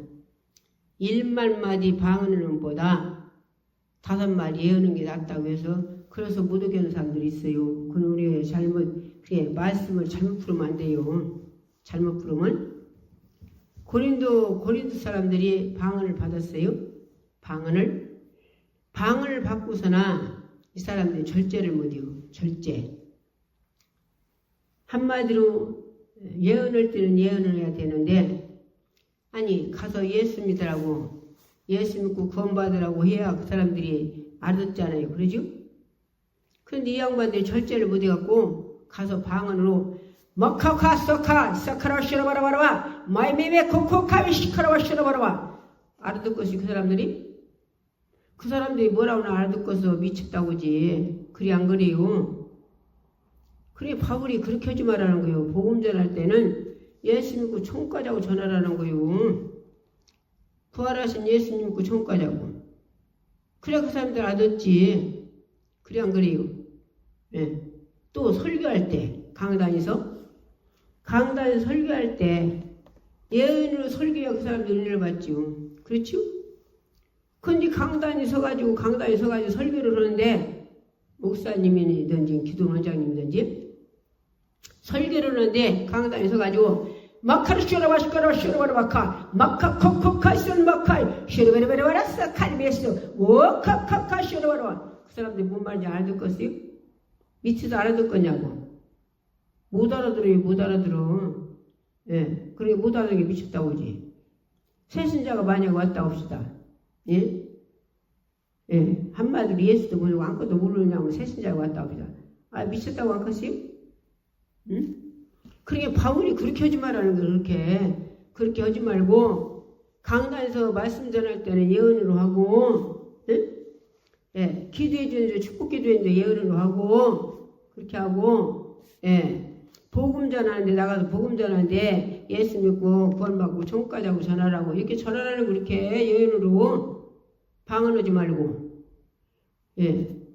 1만마디 방언하는 보다 5마디 예언하는 게 낫다고 해서 그래서 못 오게하는 사람들이 있어요. 그건 우리가 말씀을 잘못 풀으면 안 돼요. 잘못 풀으면. 고린도 사람들이 방언을 받았어요. 방언을 받고서나 이 사람들이 절제를 못해요. 절제. 한마디로 예언할 때는 예언을 해야 되는데 아니 가서 예수 믿으라고 예수 믿고 구원받으라고 해야 그 사람들이 알았잖아요. 그러죠? 그런데 이 양반들이 절제를 못해갖고 가서 방언으로 먹카카 서카라 시러바라바라바 마이메메 코코카미 시카라바 시러바라바 알아듣고서 그 사람들이 뭐라고 알아듣고서 미쳤다고지. 그리 안 그래요. 그래 바울이 그렇게 하지 말라는 거예요. 복음 전할 때는 예수 믿고 총까지하고 전하라는 거예요. 부활하신 예수 믿고 총까지하고. 그래 그 사람들 알았지. 그래 안 그래요. 또 설교할 때 강단에서 설교할 때 예언으로 설교해야 그 사람들 은혜를 받죠. 그렇죠? 근데 강단에 서가지고 설교를 하는데 목사님이든지 기도원장님이든지 설교를 하는데 강단에 서가지고 마카를 쇼라바시카라바쇼라바라바카 마카 코코카 쇼르마카이 쇼르베르베르바라사 칼베스 오카카카 쇼라바라바 그 사람들이 뭔 말인지 알아듣겠어요? 미치도 알아듣겠냐고. 못 알아들어. 그러게 못 알아듣게 미쳤다고 하지. 새신자가 만약에 왔다 합시다. 한마디로 예수도 모르고 아무것도 모르냐면 새신자가 왔다 합시다. 미쳤다고 안 컸어요? 응? 그러게 바울이 그렇게 하지 말라는 거예요. 그렇게 하지 말고 강단에서 말씀 전할 때는 예언으로 하고 기도해 주는데 축복 기도했는데 예언으로 하고 그렇게 하고 복음 전하는데 나가서 복음 전하는데 예수 믿고 구원받고 천국까지 하고 전하라고 이렇게 전하라고 이렇게 여인으로 방언하지 말고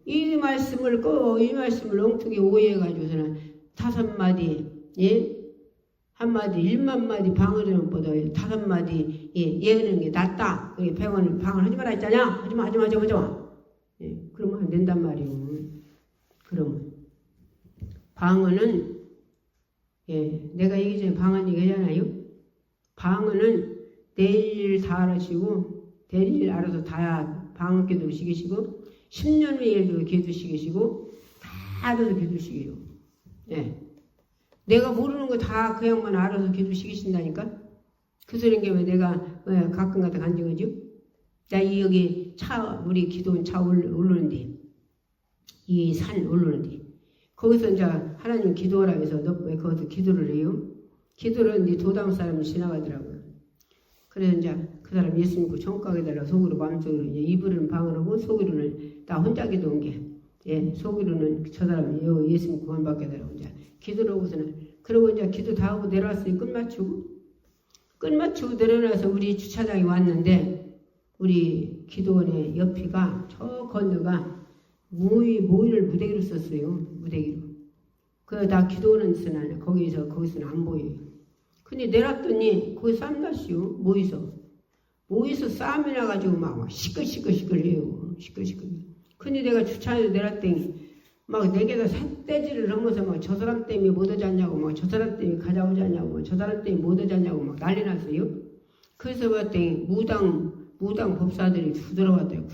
이 말씀을 엉뚱히 오해해가지고서는 5마디 한마디 1만 마디 방언하는 것보다 5마디 예언하는 게 낫다. 100원을 방언하지 마라 했잖아. 하지마. 그러면 안 된단 말이에요. 그러면 방언은 내가 얘기 전에 방언 얘기하잖아요. 방언은 내일 다 알아시고 내일 알아서 다 방언 기도 시키시고 10년 후에도 기도 시키시고 다 알아서 기도 시켜요. 내가 모르는 거 다 그 양반 알아서 기도 시키신다니까. 그 소린 게 왜 내가 가끔 가다 간증 거죠? 나 여기 우리 기도원 차 오르는데 이 산 오르는데 거기서 이제 하나님 기도하라고 해서 너 왜 거기서 기도를 해요? 기도를 했는데 도당 사람이 지나가더라고요. 그래서 이제 그 사람 예수 믿고 천국 가게 달라 속으로 마음속으로 이제 입으로는 방언하고 속으로는 나 혼자 기도한 게 속으로는 저 사람이 예수 믿고 구원받게 되라고 이제 기도를 하고서는 그러고 이제 기도 다 하고 내려왔어요. 끝마치고 내려놔서 우리 주차장에 왔는데 우리 기도원의 옆이가 저 건너가 모이를 무대기로 썼어요. 무대기로. 나 기도하는 데서는 아니야. 거기서는 안 보여요. 근데 내렸더니 거기 쌈 났어요. 모이서 쌈이 나가지고 막 시끌시끌해요. 시끌시끌. 근데 내가 주차장에서 내렸더니 막 내게다 삿대질을 넘어서 막 저 사람 때문에 못 오지 않냐고 막 저 사람 때문에 가져오지 않냐고 막 저 사람 때문에 못 오지 않냐고 막 난리 났어요. 그래서 봤더니 무당 법사들이 구들어왔대요.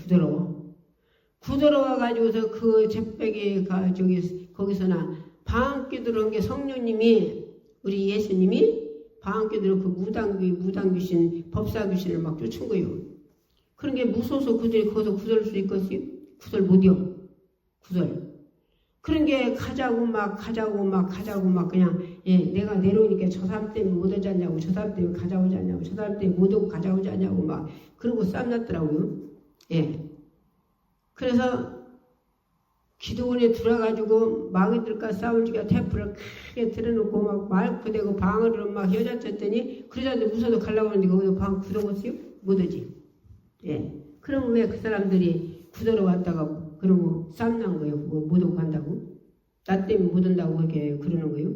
구들어와가지고서 그 잿백에 거기서나 방학기 들어온 게 성령님이 우리 예수님이 방학기 들어 그 무당 귀신 법사 귀신을 막 쫓은 거예요. 그런 게 무서워서 그들이 거기서 구들 수 있겠어요? 구들 못이요. 구들. 그런 게 가자고 막 그냥 내가 내려오니까 저 사람 때문에 못 오지 않냐고 저 사람 때문에 가져오지 않냐고 저 사람 때문에 못 오고 가져오지 않냐고 막 그러고 쌈났더라고요. 그래서 기도원에 들어가지고 마귀들과 싸울 적에 테이프를 크게 틀어놓고 막 말고대고 방어를 막 여자쳤더니 그러자는데 무서워서 가려고 하는데 거기서 방 굳어갔어요? 못 오지. 그럼 왜 그 사람들이 굳어러 왔다가 그러고 쌈난 거예요. 못 오고 간다고? 나 때문에 못 온다고 그렇게 그러는 거예요?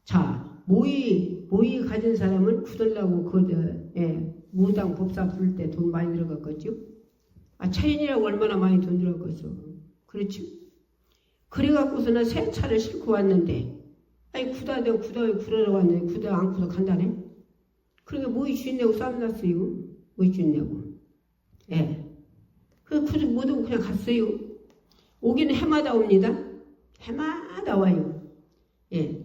자, 모의 가진 사람은 굳으려고 무당 법사 부를 때 돈 많이 들어갔겠죠? 차인이라고 얼마나 많이 돈 들어갔겠어. 그렇지? 그래갖고서는 새 차를 싣고 왔는데 굳으러 왔는데 굳어 안 굳어 간다네? 그러니까 모의 주인 내고 쌈 났어요. 모의 주인 내고. 그래서 못 오고 그냥 갔어요. 오기는 해마다 옵니다. 해마다 와요.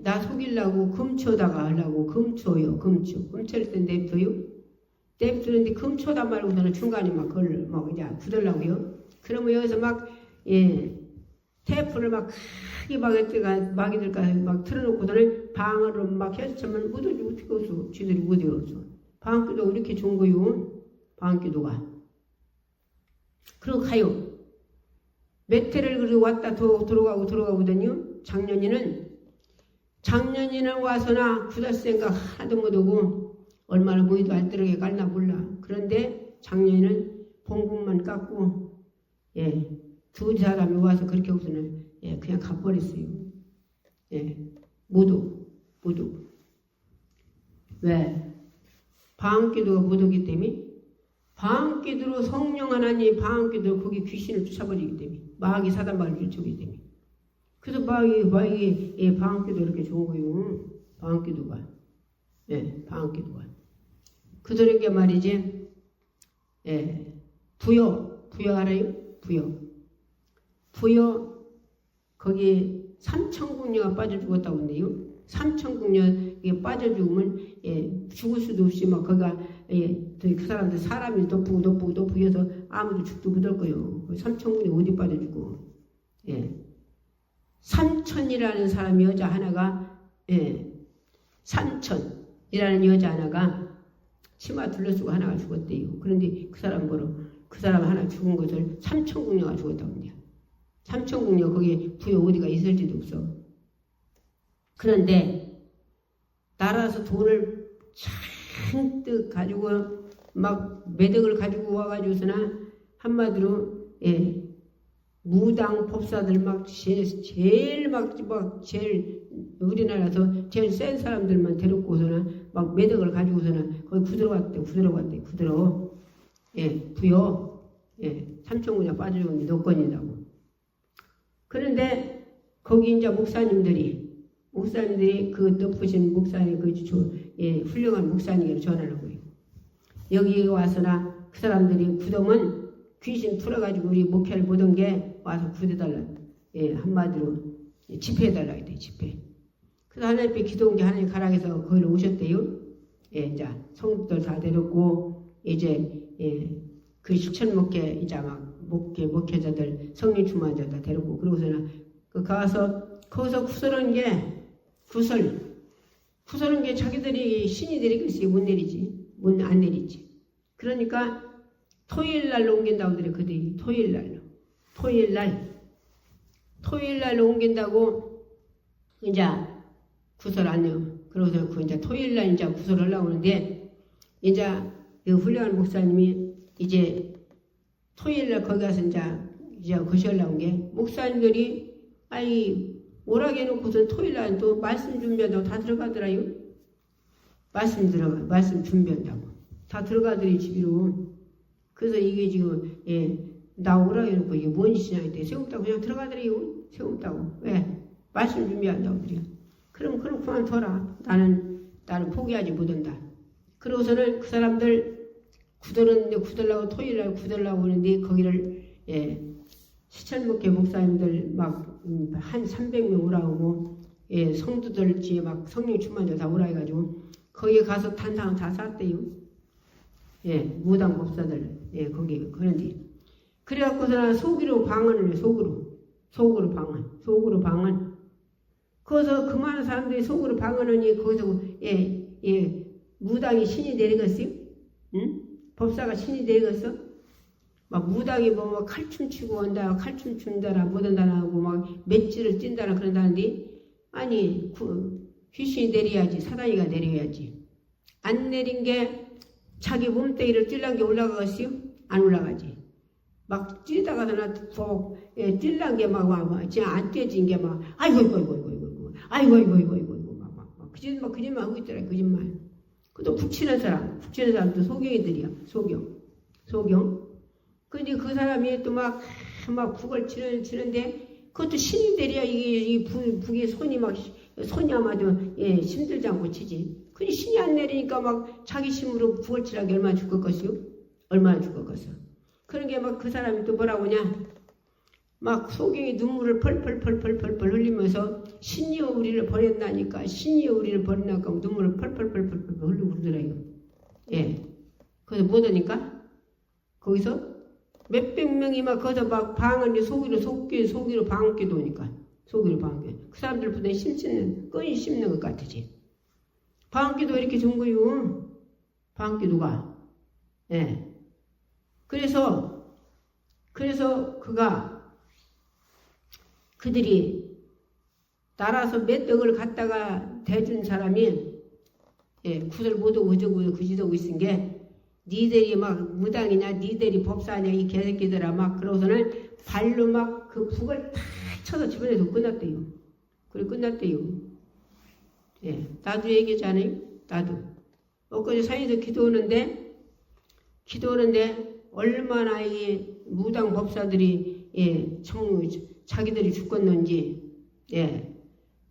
나 속이려고 금초다가 하려고 금초요. 금초를 땐 냅둬요. 냅두는데 금초다 말고서는 중간에 막 그걸 막 이제 굳으려고요. 그러면 여기서 막 테이프를 막 크게 마귀들까 막 틀어놓고서는 방어를 막 해서면 못 오지 어떻게 없어. 쥐들이 못 오죠. 방기도가 이렇게 좋은 거요. 방기도가. 그러고 가요. 몇 해를 그리고 왔다 들어가거든요. 작년에는 와서나 굳을 생각 하나도 못 오고 얼마나 모이도 알뜰하게 갈나 몰라. 그런데 작년에는 봉국만 깎고 두 사람이 와서 그렇게 없으면 그냥 가버렸어요. 못 오고. 왜? 방기도가 못 오기 때문에 방기도로 성령 하나님 방기도로 거기 귀신을 쫓아버리기 때문에 마귀 사단마귀를 쫓아버리기 때문에 그래서 마귀 방기도 이렇게 좋은 거예요. 방기도가 그들은 게 말이지 부여 알아요? 부여 거기 삼천궁녀가 빠져 죽었다고 한대요. 삼천궁녀에 빠져 죽으면 죽을 수도 없이 막 거기가 그 사람들 사람이 높고 해서 아무도 죽도 못할 거예요. 삼천궁녀 어디 빠져 죽고 삼천이라는 사람 여자 하나가 삼천이라는 여자 하나가 치마 둘러쓰고 하나가 죽었대요. 그런데 그 사람 하나 죽은 것을 삼천궁녀가 죽었다고 합니다. 삼천궁녀 거기 부여 어디가 있을지도 없어. 그런데 나라에서 돈을 잔뜩 가지고 막 매덕을 가지고 와가지고서나 한마디로 무당 법사들 막 제일 우리나라에서 제일 센 사람들만 데리고서는 막 매덕을 가지고서는 거기 구들어갔대. 부여. 삼천군자 빠져주고 노건이라고. 그런데 거기 이제 목사님들이 그 높으신 목사님 훌륭한 목사님에게 전하는 거예요. 여기 와서나 그 사람들이 구동은 귀신 풀어가지고 우리 목회를 보던 게 와서 구해달라. 한마디로 집회해달라 했대. 집회. 그래서 하나님께 기도한 게 하나님 가락에서 거기로 오셨대요. 이제 성도들 다 데렸고 이제 그 실천 목회 이제 막 목회자들 성령 충만자 다 데리고 그러고서는 가서 거기서 구설한 게 자기들이 신이 내리겠지 못 내리지 못 안 내리지. 그러니까 토요일 날로 옮긴다고 그래. 그들이 토요일 날로 옮긴다고 이제 구설 안 해요. 그러고서 그 이제 토요일 날 이제 구설하려고 하는데 이제 그 훌륭한 목사님이 이제 토요일 날 거기 가서 이제 거시하려고 온 게 목사님들이 오라게 해놓고서 토요일 날 또 말씀 준비한다고 다 들어가더라요. 말씀 준비한다고 다 들어가더니 집으로. 그래서 이게 지금 나 오라게 해놓고 이게 뭔 짓이냐 했대. 세웠다고 그냥 들어가더래요. 세웠다고. 왜? 말씀 준비한다고 그래요. 그럼 그만둬라. 나는 포기하지 못한다. 그러고서는 그 사람들 구들라고 토요일 날 구들라고 하는데 거기를 시천목회 목사님들 막 한 300명 오라고 성도들 뒤에 막 성령 충만자 다 오라 해가지고 거기에 가서 단상 다 쌌대요. 무당 법사들 거기 그런데 그래갖고서는 속으로 방언을 해. 속으로 방언. 거기서 그 많은 사람들이 속으로 방언하니 거기서 무당이 신이 내리겠어요? 응? 법사가 신이 내리겠어? 막 무당이 뭐 칼춤 추고 온다, 칼춤 춘다라, 못한다라 하고 막 맷질을 뛴다라 그런다는데 아니 귀신이 내려야지, 사단이가 내려야지. 안 내린 게 자기 몸뚱이를 찔난 게 올라가겠어요? 안 올라가지. 막 찌다가서나 찔난 게 막 안 떼진 게 막 아이고 막 거짓말 하고 있더라. 거짓말. 그것도 북치는 사람도 소경이들이야. 소경. 근데 그 사람이 또 막 북을 치는데 그것도 신이 되려 이 북의 손이 아마도 힘들지 않고 치지. 근데 신이 안 내리니까 막 자기 힘으로 북을 치라고 얼마나 죽을 것이요? 그런 게 막 그 사람이 또 뭐라고 하냐? 막 소경이 눈물을 펄펄 흘리면서 신이여 우리를 버렸나니까 눈물을 펄펄 흘리고 그러더라고요. 그래서 뭐더니까 거기서 몇백 명이 막 거기서 막 방언이 속이로 방언기도 오니까 그 사람들 보다 끈이 씹는 것 같으지. 방언기도 이렇게 좋은 거요. 방언기도가. 그래서 그들이 날아서 몇 떡을 갖다가 대준 사람이 구설 못하고 어쩌고 그지도고 있은 게 니들이 막 무당이냐 니들이 법사냐 이 개새끼들아 막 그러고서는 발로 막 그 북을 탁 쳐서 집어내서 끝났대요. 나도 얘기했잖아요. 나도 엊그제 사이에서 기도하는데 얼마나 이 무당 법사들이 자기들이 죽었는지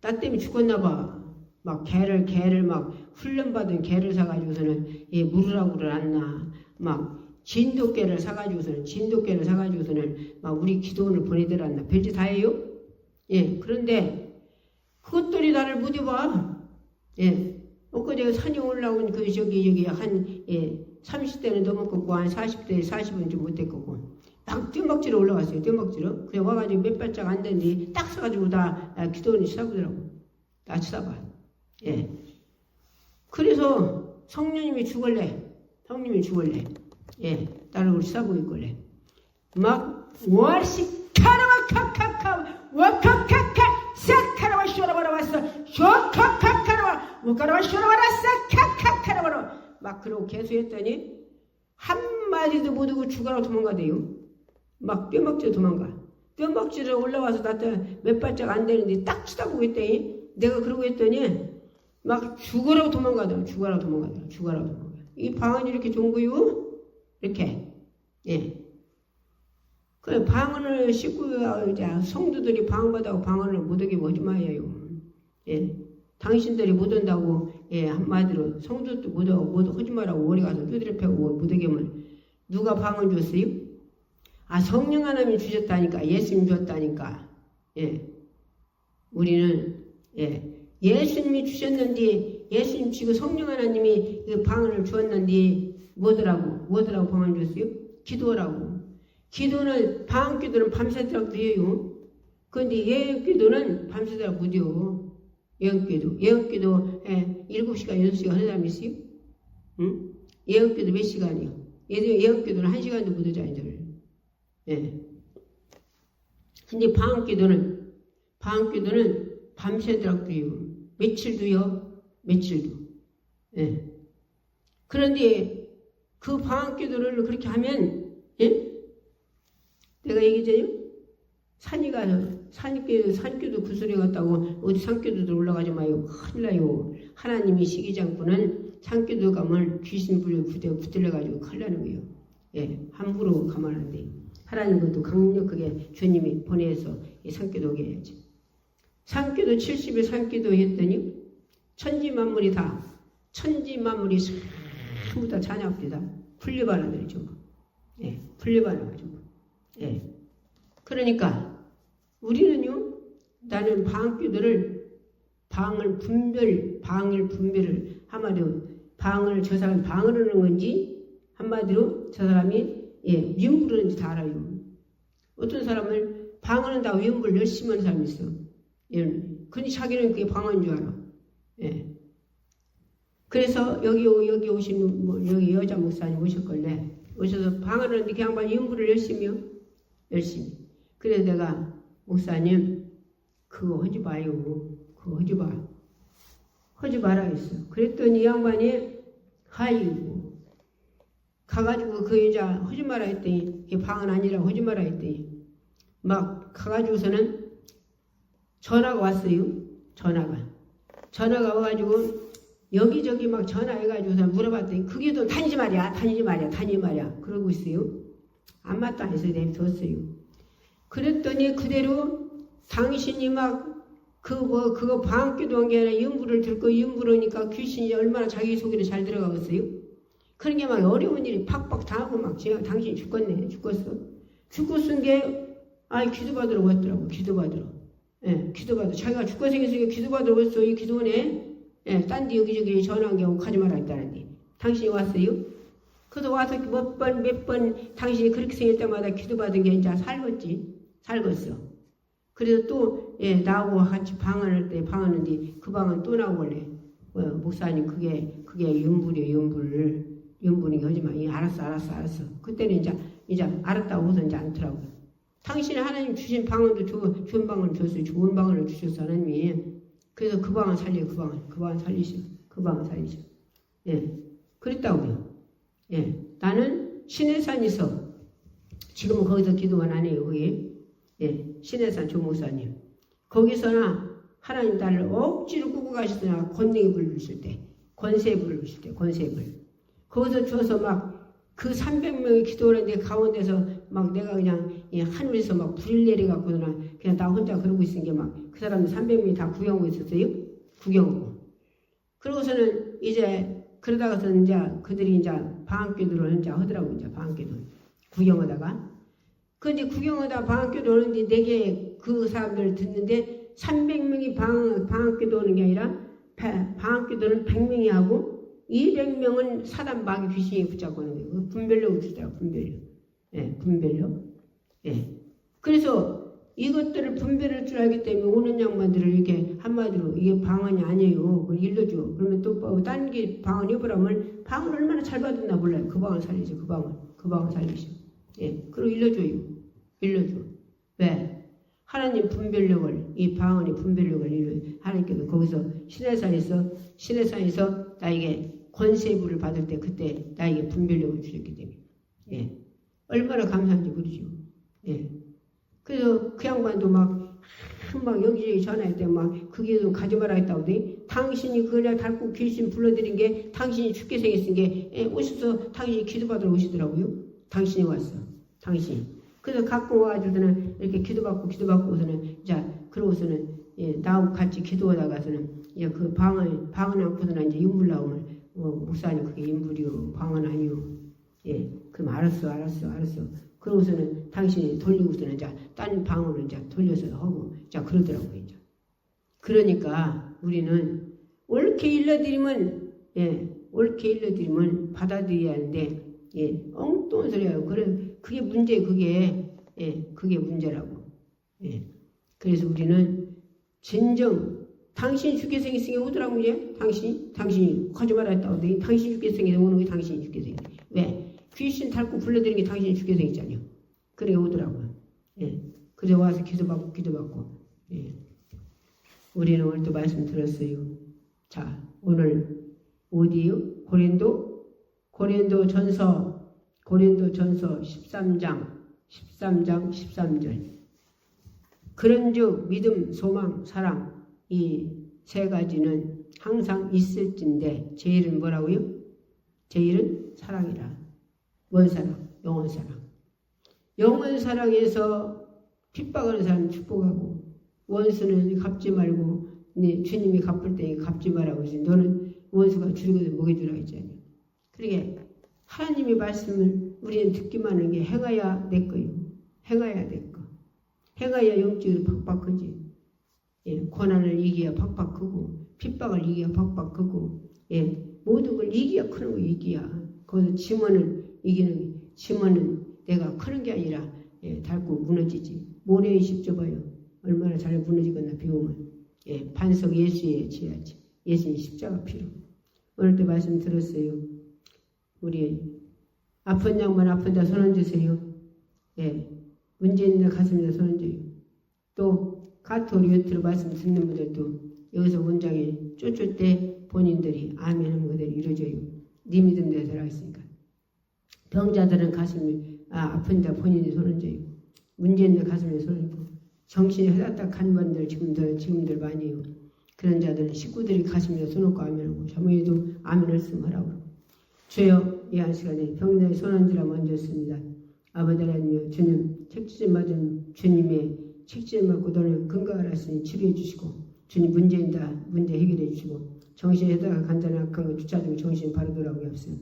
나 때문에 죽었나봐. 막 개를 막 훈련받은 개를 사가지고서는 물으라고 그러나 막 진돗개를 사가지고서는 막 우리 기도원을 보내더랬나. 별짓 다 해요. 그런데 그것들이 나를 못 입어. 엊그제 산에 올라온 여기 한 30대는 넘었고 한 40은 좀 못 됐고 막 뜀박지로 올라갔어요. 뜀박지로. 그래 와가지고 몇 발짝 안 됐는데 딱 서가지고 다 기도원이 쳐다보더라고. 나 쳐다봐. 그래서 성령님이 죽을래. 나를 우리 쳐다보고 있길래 막 와시카라와 카카카 와카카카 사카라와 쇼라바라 왔어. kak카카라 우카라 쇼라라사 kak카카라 막 그러고 개수했더니 한마디도 못하고 죽어라고 도망가대요. 막 뼈먹지로 도망가. 뼈먹지로 올라와서 나한테 몇 발짝 안 되는데 딱 쳐다보고 있더니 내가 그러고 했더니 막 죽어라고 도망가더라. 죽어라고 도망가더라. 죽어라고 도망가. 이 방언이 이렇게 좋은 거요? 이렇게. 예. 그 방언을 씻고 이제 성도들이 방언받아고 방언을 못하게 뭐지 마요. 예. 당신들이 못 온다고 예 한마디로 성도도 못 하지 말라고 오래 가서 두드려 패고 못하게 하면 누가 방언 줬어요? 아 성령 하나님이 주셨다니까 예수님 줬다니까. 예. 우리는 예수님이 주셨는데 예수님 치고 성령 하나님이 그 방언을 주었는데 뭐더라고 방언 줬어요? 기도라고. 기도는 방언 기도는 밤새도록 드려요. 그런데 예언 기도는 밤새도록 못해요. 예언 기도 7시간 6시간 하는 사람이 있어요? 응? 예언 기도 몇 시간이요? 예언 기도는 1시간도 못하잖아요. 예. 근데 방언 기도는 밤새도록 드려요. 며칠도요? 예. 그런데 그 방언 기도를 그렇게 하면 예? 내가 얘기했잖아요. 산기도 구슬에 갔다고 어디 산기도들 올라가지 마요. 큰일 나요. 하나님이 시기장구는 산기도 가면 귀신 붙들려가지고 큰일 나는 거예요. 예, 함부로 가면 안 돼요. 하나님 것도 강력하게 주님이 보내서 산기도 오게 해야지. 산기도 70일 산기도 했더니 천지만물이 전부 다 자녀합니다. 분리반하더니 전부. 예, 분리반해가지고. 예. 그러니까 우리는요, 나는 방기도를 방을 분별을 한마디로 저 사람이 방을 하는 건지 한마디로 저 사람이 위험부를 하는지 다 알아요. 어떤 사람은 방언한다고 위험부를 열심히 하는 사람이 있어. 근데 자기는 그게 방언인 줄 알아. 예. 그래서 여기 오신 여기 여자 목사님 오셨길래 오셔서 방언하는데 그 양반 위험부를 열심히. 그래서 내가 목사님 그거 하지 마요. 그거 하지 마라 했어. 그랬더니 이 양반이 아이고 가가지고 그 여자 하지 마라 했더니 이게 방언 아니라고 하지 마라 했더니 막 가가지고서는 전화가 왔어요. 전화가 와가지고 여기저기 막 전화해가지고서 물어봤더니 그게 또 다니지 말이야. 그러고 있어요. 안 맞다 해서 내뒀어요. 그랬더니 그대로 당신이 막 그거 방귀도 한 게 아니라 연부를 듣고 연부르니까 귀신이 얼마나 자기 속에도 잘 들어가겠어요? 그런 게 막 어려운 일이 팍팍 당하고 막 제가 당신이 죽었은 게 기도받으러 왔더라고. 예, 기도받으러. 자기가 죽고 생겼으니까 기도받으러 왔어. 이 기도원에 딴 데 여기저기 전화한 게 가지 말라 했다는데 당신이 왔어요? 그래서 와서 몇 번 당신이 그렇게 생길 때마다 기도받은 게 이제 살겄어. 그래서 또 나하고 같이 방언할 때 방언하는데 그 방언 또 나오길래 목사님 그게 연불이니까 하지 마. 알았어. 그때는 이제 알았다고 해서 이제 않더라고요. 당신이 하나님 주신 방언도 좋은 방언을 줬어요. 좋은 방언을 주셨어 하나님이. 그래서 그 방언 살려. 그 방언 살리셔. 예, 그랬다고요. 예, 나는 신해산에서 지금은 거기서 기도만 안 해요. 거기 신해산 조목사님 거기서나 하나님 나를 억지로 끌고 가시더나 권능이 부르실 때 권세불을 부르실 때 거기서 주어서 막 그 300명이 기도하는데 가운데서 막 내가 그냥 하늘에서 막 불이 내려갖고나 그냥 나 혼자 그러고 있은 게 막 그 사람들 300명이 다 구경하고 있었어요. 구경하고. 그러고서는 이제 그러다가서 이제 그들이 이제 방학기도를 이제 하더라고. 이제 방학기도 구경하다가. 근데 구경하다 방학기도 하는데 내게 그 사람들을 듣는데 300명이 방학기도 하는 게 아니라 방학기도는 100명이 하고 200명은 사단 마귀 귀신이 붙잡고 하는 거예요. 분별로 주더라고. 분별로. 그래서 이것들을 분별할 줄 알기 때문에 오는 양반들을 이렇게 한마디로 이게 방언이 아니에요. 그걸 일러줘. 그러면 또 딴 게 방언 해보라면 방언 얼마나 잘 받았나 몰라요. 그 방언 살리죠. 그 방언 살리죠. 그리고 일러줘. 왜? 하나님 하나님 분별력을, 이 방언의 분별력을 하나님께서 거기서 시내산에서 나에게 권세부를 받을 때 그때 나에게 분별력을 주셨기 때문에 예. 얼마나 감사한지 모르죠. 예. 그래서 그 양반도 막 여기저기 전화할 때 막 그게 좀 가져가라 했다고 하더니 당신이 그냥 닳고 귀신 불러들인 게 당신이 죽게 생겼은 게 오셔서 당신이 기도받으러 오시더라고요. 당신이 왔어. 당신이. 그래서 갖고 와가지고서는 이렇게 기도받고서는 자 그러고서는 나하고 같이 기도하다가서는 그 방언 않고서는 이제 인물 나오면 목사님 그게 인물이요 방언 아니요. 예, 그럼 알았어. 그러고서는 당신이 돌리고서는 자 딴 방언을 이제 돌려서 하고 자 그러더라고요. 이제. 그러니까 우리는 옳게 일러드리면 받아들여야 하는데 엉뚱한 소리예요. 그게 문제 그게 문제라고. 그래서 우리는 진정 당신이 죽게 생겼으니 오더라고 이제 당신이 거짓말 했다고 하더니 당신이 죽게 생겨서 오는 게 당신이 죽게 생겨. 왜? 귀신 닳고 불러들인 게 당신이 죽게 생겼잖아요. 그래 오더라고요. 그래서 와서 기도받고. 우리는 오늘 또 말씀 들었어요. 자 오늘 어디요? 고린도전서 13장 13절. 그런즉 믿음, 소망, 사랑 이 세 가지는 항상 있을진데 제일은 뭐라고요? 제일은 사랑이라. 뭔 사랑? 영원 사랑. 영원 사랑에서 핍박하는 사람 축복하고 원수는 갚지 말고 주님이 갚을 때 갚지 말라고 하지. 너는 원수가 줄이거든 먹여주라 했잖아요. 그러게 하나님의 말씀을 우리는 듣기만 하는 게 행하야 내 거요. 행하야 내 거. 행하야 영적으로 팍팍 크지. 고난을 이기야 팍팍 크고 핍박을 이기야 팍팍 크고 모든 걸 이기야 크는 거 이기야. 거기서 짐은 내가 크는 게 아니라 닳고 무너지지. 모래의 십자가요. 얼마나 잘 무너지겠나 비 오면. 반석 예수에 지어야지. 예수님 십자가 피로. 오늘도 말씀 들었어요. 우리 아픈 양반 아픈데 손 얹으세요. 문제 있는 데 가슴에다 손 얹어요. 또 카톨릭 유튜브 말씀 듣는 분들도 여기서 원장에 쫓을 때 본인들이 아멘 하면 그대로 이루어져요. 네 믿음 대로 살아있으니까. 병자들은 가슴이 아픈데 본인이 손 얹어요. 문제 있는 데 가슴에 손 얹고 정신이 흐렸다 간 분들 지금들 많이 해요. 그런 자들은 식구들이 가슴에 손 얹고 아멘하고 자모니도 아멘 말씀하라고. 주여 이 한 시간에 병자의 손 얹으라 얹었습니다. 아버지 하나님 주님 책지질 맞은 주님의 책지질 맞고 너는 건강을 하시니 치료해 주시고 주님 문제 해결해 주시고 정신에 해다가 간단한 악한 거 주차주고 정신이 바로 돌아오게 하시오.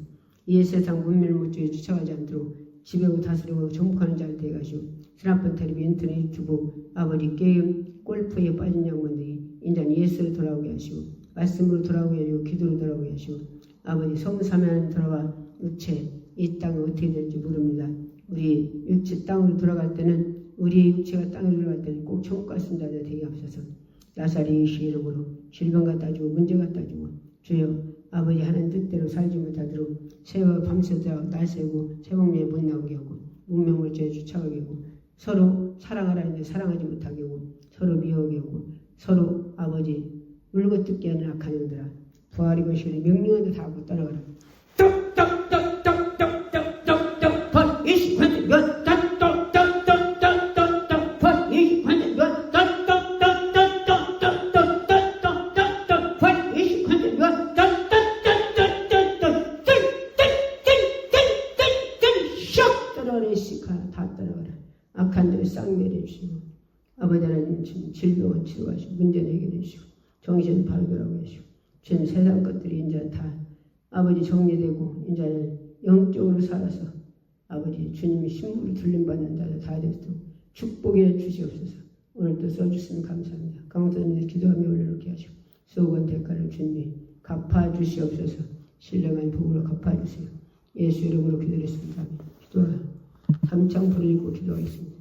이 세상 문명을 못주에 주차하지 않도록 지배하고 다스리고 정복하는 자를 되게 하시오. 스마트폰, 텔레비전, 인터넷, 유튜브, 아버지 게임, 골프에 빠진 양반들이 인간 예수로 돌아오게 하시오. 말씀으로 돌아오게 하시고 기도로 돌아오게 하시오. 아버지 성삼위하나님 돌아와 육체 이 땅이 어떻게 될지 모릅니다. 우리 육체 땅으로 돌아갈 때는 우리 육체가 땅으로 돌아갈 때는 꼭 천국 같은 자들 되게 하소서. 나사리 예수 이름으로 질병 갖다 주고 문제 갖다 주고 주여 아버지 하나님 뜻대로 살지 못하도록 새와 밤새도록 날 새고 새벽매에 못 나오게 하고 문명물자에 주차하게 하고 서로 사랑하라 했는데 사랑하지 못하게 하고 서로 미워하게 하고 서로 아버지 울고 뜯게 하는 악한 영들아 부활이고 시리 명령에도 다 하고 떠나가라. 아버지 하나님 질병을 치료하시고 문제는 해결해 주시고 정신 바로 돌아오게 하시고 전 세상 것들이 이제 다 아버지 정리되고 이제는 영적으로 살아서 아버지 주님이 신부를 들림받는 자들 다 되도록 축복해 주시옵소서. 오늘도 써주시면 감사합니다. 강사님들 기도하며 올려놓게 하시고 수고한 대가를 주님이 갚아주시옵소서. 신령한 복으로 갚아주세요. 예수 이름으로 기도했습니다. 기도하 담창 부르고 기도하겠습니다.